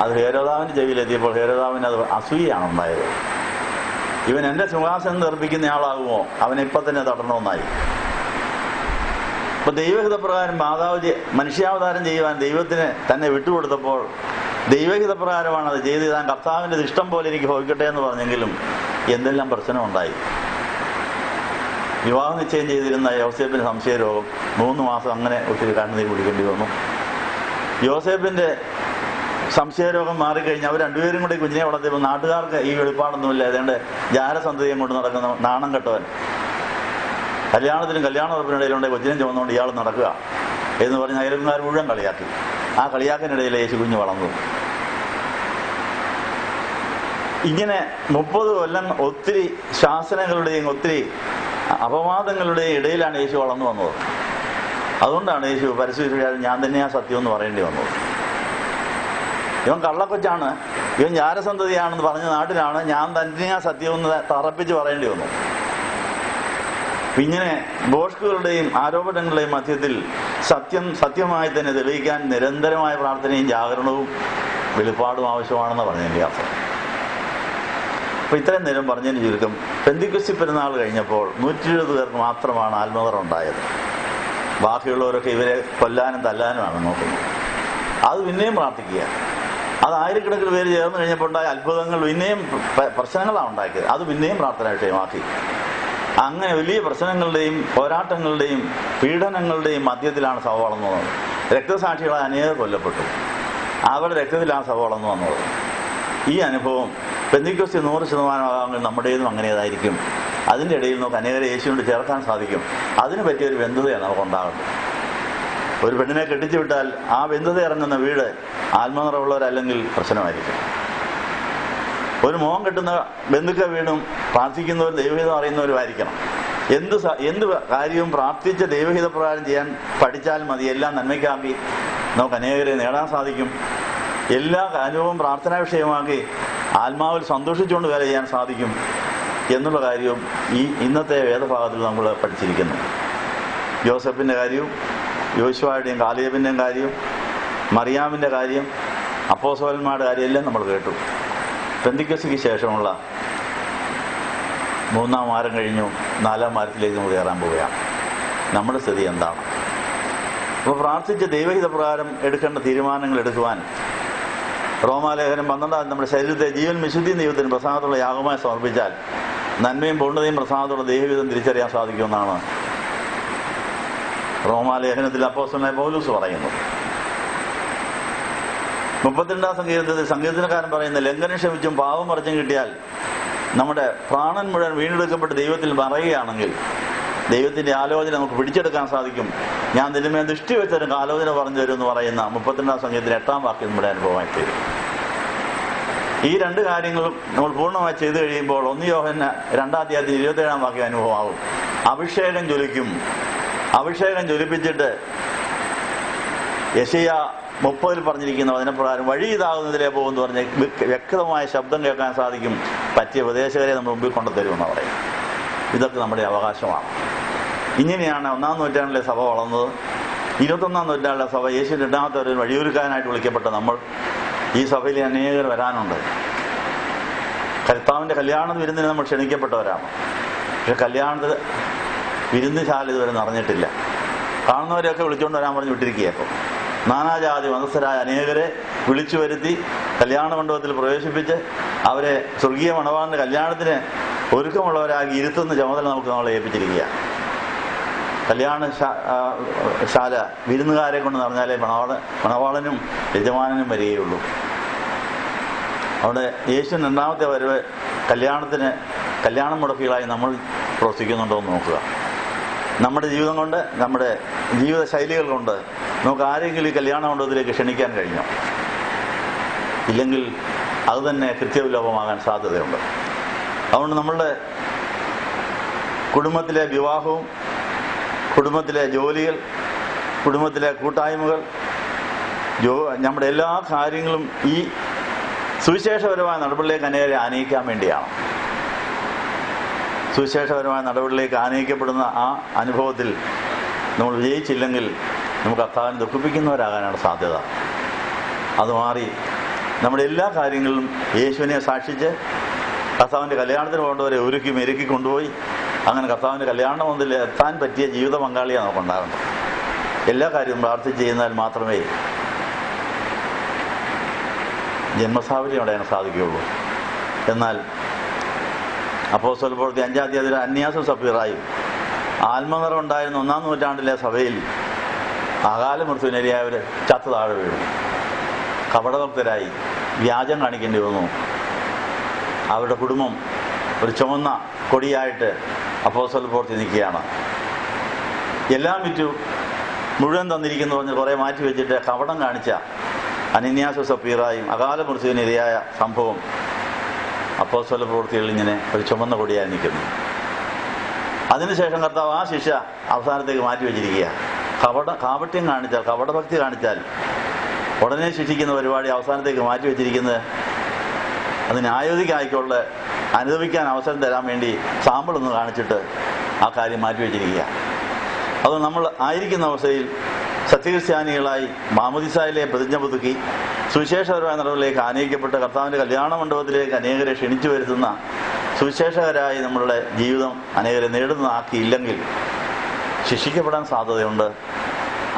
അത് ഹേരോദാവിൻ്റെ ചെവിയിലെത്തിയപ്പോൾ ഹേരോദാവിന് അത് അസൂയാണ് ഉണ്ടായത്. ഇവൻ എൻ്റെ സിംഹാസനം നിർമ്മിക്കുന്നയാളാകുമോ, അവനിപ്പം തന്നെ തടണമെന്നായി. അപ്പൊ ദൈവഹിതപ്രകാരം മാതാവ് മനുഷ്യാവതാരം ചെയ്യുവാൻ ദൈവത്തിന് തന്നെ വിട്ടുകൊടുത്തപ്പോൾ ദൈവഹിതപ്രകാരമാണ് അത് ചെയ്ത് താൻ കർത്താവിൻ്റെ ഇഷ്ടം പോലെ എനിക്ക് ഭവിക്കട്ടെ എന്ന് പറഞ്ഞെങ്കിലും എന്തെല്ലാം പ്രശ്നമുണ്ടായി. വിവാഹ നിശ്ചയം ചെയ്തിരുന്ന യോസേഫിന് സംശയരോഗം, 3 മാസം അങ്ങനെ ഒത്തിരി കണ്ണുനീർ കുടിക്കേണ്ടി വന്നു. യോസേഫിന്റെ സംശയരോഗം മാറിക്കഴിഞ്ഞ് അവർ രണ്ടുപേരും കൂടി കുഞ്ഞിനെ വളർത്തിയപ്പോൾ നാട്ടുകാർക്ക് ഈ വെളിപ്പാടൊന്നുമില്ല. ഏതാണ്ട് ജാരസന്തതിയും കൊണ്ട് നടക്കുന്ന നാണം കെട്ടവൻ കല്യാണത്തിനും കല്യാണ ഉറപ്പിനിടയിലുണ്ടെ കൊച്ചിനെ ചുമന്നുകൊണ്ട് ഇയാൾ നടക്കുക എന്ന് പറഞ്ഞ് അയൽക്കാർ മുഴുവൻ കളിയാക്കി. ആ കളിയാക്കിനിടയിൽ യേശു കുഞ്ഞ് വളർന്നു. ഇങ്ങനെ 30 കൊല്ലം ഒത്തിരി ശാസനങ്ങളുടെയും ഒത്തിരി അപവാദങ്ങളുടെയും ഇടയിലാണ് യേശു വളർന്നു വന്നത്. അതുകൊണ്ടാണ് യേശു പരസ്യവിധിയാൽ ഞാൻ തന്നെയാ സത്യം എന്ന് പറയേണ്ടി വന്നത്. ഇവൻ കള്ളക്കൊച്ചാണ്, ഇവൻ ജാരസന്തതിയാണെന്ന് പറഞ്ഞ നാട്ടിലാണ് ഞാൻ തന്നെയാ സത്യം എന്ന് തറപ്പിച്ച് പറയേണ്ടി വന്നു. ഇങ്ങനെ ബോഷ്കുകളുടെയും ആരോപണങ്ങളുടെയും മധ്യത്തിൽ സത്യമായി തന്നെ തെളിയിക്കാൻ നിരന്തരമായ പ്രാർത്ഥനയും ജാഗരണവും വെളിപ്പാടും ആവശ്യമാണെന്ന് പറഞ്ഞതിൻ്റെ അർത്ഥം. അപ്പൊ ഇത്രയും നേരം പറഞ്ഞതിന് ചുരുക്കം, പെന്തിക്കോസ്തി പെരുന്നാൾ കഴിഞ്ഞപ്പോൾ 170 പേർക്ക് മാത്രമാണ് ആത്മനിറവ് ഉണ്ടായത്. ബാക്കിയുള്ളവരൊക്കെ ഇവരെ കൊല്ലാനും തല്ലാനുമാണ് നോക്കുന്നത്. അത് പിന്നെയും പ്രാർത്ഥിക്കുക. അത് ആയിരക്കണക്കിന് പേര് ചേർന്ന് കഴിഞ്ഞപ്പോൾ ഉണ്ടായ അത്ഭുതങ്ങൾ പിന്നെയും പ്രശ്നങ്ങളാണ് ഉണ്ടാക്കിയത്. അത് പിന്നെയും പ്രാർത്ഥന വിഷയമാക്കി. അങ്ങനെ വലിയ പ്രശ്നങ്ങളുടെയും പോരാട്ടങ്ങളുടെയും പീഡനങ്ങളുടെയും മധ്യത്തിലാണ് സഭ വളർന്നു വന്നത്. രക്തസാക്ഷികളായ അനേകം കൊല്ലപ്പെട്ടു. അവരുടെ രക്തത്തിലാണ് സഭ വളർന്നു വന്നത്. ഈ അനുഭവം പെന്തിക്കോസ്തി 100% നമ്മുടേതും അങ്ങനെയതായിരിക്കും. അതിൻ്റെ ഇടയിൽ നമുക്ക് അനേകരെ യേശുവിനോട് ചേർക്കാൻ സാധിക്കും. അതിന് പറ്റിയൊരു ബന്ധതയാണ് നമുക്കുണ്ടാകുന്നത്. ഒരു പെണ്ണിനെ കെട്ടിച്ചു വിട്ടാൽ ആ ബന്ധത ഇറങ്ങുന്ന വീട് ആത്മനിറവുള്ളവരല്ലെങ്കിൽ പ്രശ്നമായിരിക്കും. ഒരു മോഹം കെട്ടുന്ന ബന്ധുക്ക വീടും പ്രാർത്ഥിക്കുന്നവർ ദൈവഹിതം അറിയുന്നവരുമായിരിക്കണം. എന്ത് കാര്യവും പ്രാർത്ഥിച്ച ദൈവഹിതപ്രകാരം ചെയ്യാൻ പഠിച്ചാൽ മതി. എല്ലാം നന്മയ്ക്കാക്കി നമുക്ക് അനേകരെ നേടാൻ സാധിക്കും. എല്ലാ കാര്യവും പ്രാർത്ഥനാ വിഷയമാക്കി ആത്മാവിൽ സന്തോഷിച്ചുകൊണ്ട് വേല ചെയ്യാൻ സാധിക്കും എന്നുള്ള കാര്യവും ഈ ഇന്നത്തെ വേദഭാഗത്തിൽ നമ്മൾ പഠിച്ചിരിക്കുന്നു. യോസഫിൻ്റെ കാര്യവും യോശുവയുടെയും കാലേബിൻ്റെയും കാര്യം, മറിയാമിൻ്റെ കാര്യം, അപ്പോസ്തലന്മാരുടെ കാര്യമെല്ലാം നമ്മൾ കേട്ടു. പെന്തക്കോസ്തിക്ക് ശേഷമുള്ള 3-ാം വാരം കഴിഞ്ഞു, 4-ാം വാരത്തിലേക്ക് നമ്മൾ കയറാൻ പോവുകയാണ്. നമ്മുടെ സ്ഥിതി എന്താണ്? അപ്പോൾ പ്രാർത്ഥിച്ച് ദൈവഹിത പ്രകാരം എടുക്കേണ്ട തീരുമാനങ്ങൾ എടുക്കുവാൻ റോമാലേഖനം 12 നമ്മുടെ ശരീരത്തെ ജീവൻ വിശുദ്ധിയും ദൈവത്തിന് പ്രസാദമുള്ള യാഗമായി സമർപ്പിച്ചാൽ നന്മയും പൂർണ്ണതയും പ്രസാദമുള്ള ദൈവഹിതം തിരിച്ചറിയാൻ സാധിക്കുമെന്നാണ് റോമാലേഖനത്തിൽ അപ്പോസ്തലനായ പൗലോസ് പറയുന്നത്. 32-ാം സങ്കീർത്തനത്തിൽ സങ്കീർത്തനക്കാരൻ പറയുന്ന ലംഘനം ക്ഷമിച്ചും പാവം മറിച്ചും കിട്ടിയാൽ നമ്മുടെ പ്രാണൻ മുഴുവൻ വീണ്ടെടുക്കപ്പെട്ട് ദൈവത്തിൽ പറയുകയാണെങ്കിൽ ദൈവത്തിന്റെ ആലോചന നമുക്ക് പിടിച്ചെടുക്കാൻ സാധിക്കും. ഞാൻ നിന്നുമേ ദൃഷ്ടി വെച്ചതിന് ആലോചന പറഞ്ഞു തരും എന്ന് പറയുന്ന 32-ാം സങ്കീർത്തനത്തിലെ 8-ാം വാക്യം നമ്മുടെ അനുഭവമായി തീരും. ഈ രണ്ട് കാര്യങ്ങളും നമ്മൾ പൂർണ്ണമായി ചെയ്തു കഴിയുമ്പോൾ 1 യോഹന്നാൻ 2-ാം അധ്യായത്തിൽ 27-ാം വാക്യം അനുഭവമാകും. അഭിഷേകം ജ്വലിക്കും. അഭിഷേകം ജ്വലിപ്പിച്ചിട്ട് യെശയ്യാ 30-ൽ പറഞ്ഞിരിക്കുന്ന വചനപ്രകാരം വഴി ഇതാകുന്നതിലേ പോകുമെന്ന് പറഞ്ഞ് വ്യക്തമായ ശബ്ദം കേൾക്കാൻ സാധിക്കും. പറ്റിയ ഉപദേശകരെ നമ്മൾ മുമ്പിൽ കൊണ്ടുതരുമെന്ന് പറയും. ഇതൊക്കെ നമ്മുടെ അവകാശമാണ്. ഇങ്ങനെയാണ് 1-ാം നൂറ്റാണ്ടിലെ സഭ വളർന്നത്. 21-ാം നൂറ്റാണ്ടിലെ സഭ യേശുവിന്റെ 2-ാമത്തെ വരവിൽ വഴിയൊരുക്കാനായിട്ട് വിളിക്കപ്പെട്ട നമ്മൾ, ഈ സഭയിൽ അനേകർ വരാനുണ്ട്. കർത്താവിന്റെ കല്യാണ വിരുന്നിന് നമ്മൾ ക്ഷണിക്കപ്പെട്ടവരാണ്. പക്ഷെ കല്യാണത്തിന് വിരുന്നുശാല ഇതുവരെ നിറഞ്ഞിട്ടില്ല. കാണുന്നവരെയൊക്കെ വിളിച്ചുകൊണ്ട് വരാൻ പറഞ്ഞ് വിട്ടിരിക്കുക. അപ്പോൾ നാനാജാതി മതസ്ഥരായ അനേകരെ വിളിച്ചു വരുത്തി കല്യാണ മണ്ഡപത്തിൽ പ്രവേശിപ്പിച്ച് അവരെ സ്വർഗീയ മണവാളന്റെ കല്യാണത്തിന് ഒരുക്കമുള്ളവരാക്കി ഇരുത്തുന്ന ചുമതല നമുക്ക് നമ്മളെ ഏൽപ്പിച്ചിരിക്കുക. കല്യാണശാല വിരുന്നുകാരെ കൊണ്ട് നിറഞ്ഞാലേ മണവാളനും യജമാനനും വരികയുള്ളൂ. അവിടെ യേശു 2-ാമത്തെ വരവ് കല്യാണം മുടക്കികളായി നമ്മൾ പ്രവർത്തിക്കുന്നുണ്ടോ എന്ന് നോക്കുക. നമ്മുടെ ജീവിതം കൊണ്ട്, നമ്മുടെ ജീവിത ശൈലികൾ കൊണ്ട് നമുക്ക് ആരെങ്കിലും ഈ കല്യാണ മണ്ഡപത്തിലേക്ക് ക്ഷണിക്കാൻ കഴിഞ്ഞോ? ഇല്ലെങ്കിൽ അത് തന്നെ കൃത്യവിലോപമാകാൻ സാധ്യതയുണ്ട്. അതുകൊണ്ട് നമ്മളുടെ കുടുംബത്തിലെ വിവാഹവും, കുടുംബത്തിലെ ജോലികൾ, കുടുംബത്തിലെ കൂട്ടായ്മകൾ, നമ്മുടെ എല്ലാ കാര്യങ്ങളും ഈ സുവിശേഷപരമായ നടപടികളിലേക്ക് അനേകരെ ആനയിക്കാൻ വേണ്ടിയാണ്. സുവിശേഷപരമായ നടപടികളിലേക്ക് ആനയിക്കപ്പെടുന്ന ആ അനുഭവത്തിൽ നമ്മൾ വിജയിച്ചില്ലെങ്കിൽ നമുക്ക് കർത്താവിനെ ദുഃഖിപ്പിക്കുന്നവരാകാനാണ് സാധ്യത. അത് മാറി നമ്മുടെ എല്ലാ കാര്യങ്ങളിലും യേശുവിനെ സാക്ഷിച്ച് കർത്താവിൻ്റെ കല്യാണത്തിന് പോകേണ്ടവരെ ഒരുക്കി മെരുക്കി കൊണ്ടുപോയി അങ്ങനെ കർത്താവിൻ്റെ കല്യാണം മുതൽ എത്താൻ പറ്റിയ ജീവിത പങ്കാളിയാണ് നമുക്കുണ്ടാകുന്നത്. എല്ലാ കാര്യവും പ്രാർത്ഥിച്ച് ചെയ്യുന്നാൽ മാത്രമേ ജന്മസാഫല്യം അടയാൻ സാധിക്കുകയുള്ളൂ. എന്നാൽ അപ്പോസ്തല പ്രവൃത്തി 5-ാം അധ്യായത്തിൽ അന്യാസും സഫീറായും ആത്മനിറം ഉണ്ടായിരുന്ന 1-ാം നൂറ്റാണ്ടിലെ സഭയിൽ അകാല മൃത്യുവിനിരയായവർ ചത്തു താഴെ വീണു. കപടഭക്തരായി വ്യാജം കാണിക്കേണ്ടി വന്നു. അവരുടെ കുടുംബം ഒരു ചുമന്ന കൊടിയായിട്ട് അപ്പോസ്തല പ്രവൃത്തി നിൽക്കുകയാണ്. എല്ലാം വിറ്റു മുഴുവൻ തന്നിരിക്കുന്നു പറഞ്ഞ് കുറേ മാറ്റി വെച്ചിട്ട് കപടം കാണിച്ച അനന്യാസും സഫീറായും അകാല മൃത്യുവിനിരയായ സംഭവം അപ്പോസ്തല പ്രവൃത്തികളിൽ ഇങ്ങനെ ഒരു ചുമന്ന കൊടിയായി നിൽക്കുന്നു. അതിനുശേഷം കർത്താവ് ആ ശിക്ഷ അവസാനത്തേക്ക് മാറ്റി വെച്ചിരിക്കുക. കാപട്യം കാണിച്ചാൽ, കപടഭക്തി കാണിച്ചാൽ ഉടനെ ശിക്ഷിക്കുന്ന പരിപാടി അവസാനത്തേക്ക് മാറ്റി വെച്ചിരിക്കുന്നത് അത് ന്യായവിധിക്കായിക്കൊണ്ട് അനുഭവിക്കാൻ അവസരം തരാൻ വേണ്ടി സാമ്പിളൊന്ന് കാണിച്ചിട്ട് ആ കാര്യം മാറ്റി വെച്ചിരിക്കുക. അത് നമ്മൾ ആയിരിക്കുന്ന അവസ്ഥയിൽ സത്യക്രിസ്ത്യാനികളായി മാമോദിസായിലെ പ്രതിജ്ഞ പുതുക്കി സുവിശേഷപരമായ നടപടികളിലേക്ക് ആനയിക്കപ്പെട്ട് കർത്താവിൻ്റെ കല്യാണ മണ്ഡപത്തിലേക്ക് അനേകരെ ക്ഷണിച്ചു വരുത്തുന്ന സുവിശേഷകരായി നമ്മളുടെ ജീവിതം അനേകരെ നേടുന്നതാക്കിയില്ലെങ്കിൽ ശിക്ഷിക്കപ്പെടാൻ സാധ്യതയുണ്ട്.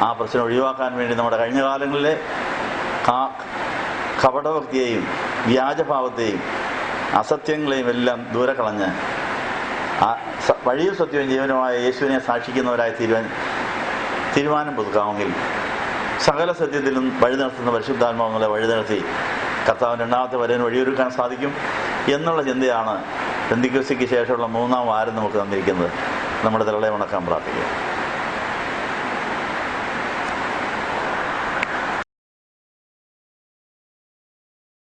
ആ പ്രശ്നം ഒഴിവാക്കാൻ വേണ്ടി നമ്മുടെ കഴിഞ്ഞ കാലങ്ങളിലെ കപടഭക്തിയെയും വ്യാജഭാവത്തെയും അസത്യങ്ങളെയും എല്ലാം ദൂരെ കളഞ്ഞ് വഴിയും സത്യവും ജീവനുമായ യേശുവിനെ സാക്ഷിക്കുന്നവരായി തീരുമാനം പുതുക്കാമെങ്കിൽ സകല സത്യത്തിലും വഴി നടത്തുന്ന പരിശുദ്ധാത്മാവുകളെ വഴി നടത്തി കർത്താവിൻ്റെ 2-ാമത്തെ വരവിന് വഴിയൊരുക്കാൻ സാധിക്കും എന്നുള്ള ചിന്തയാണ് പെന്തക്കോസ്തിക്ക് ശേഷമുള്ള 3-ാം വാരം നമുക്ക് തന്നിരിക്കുന്നത്. നമ്മുടെ തലകളെ ഉണക്കാൻ പ്രാർത്ഥിക്കുക.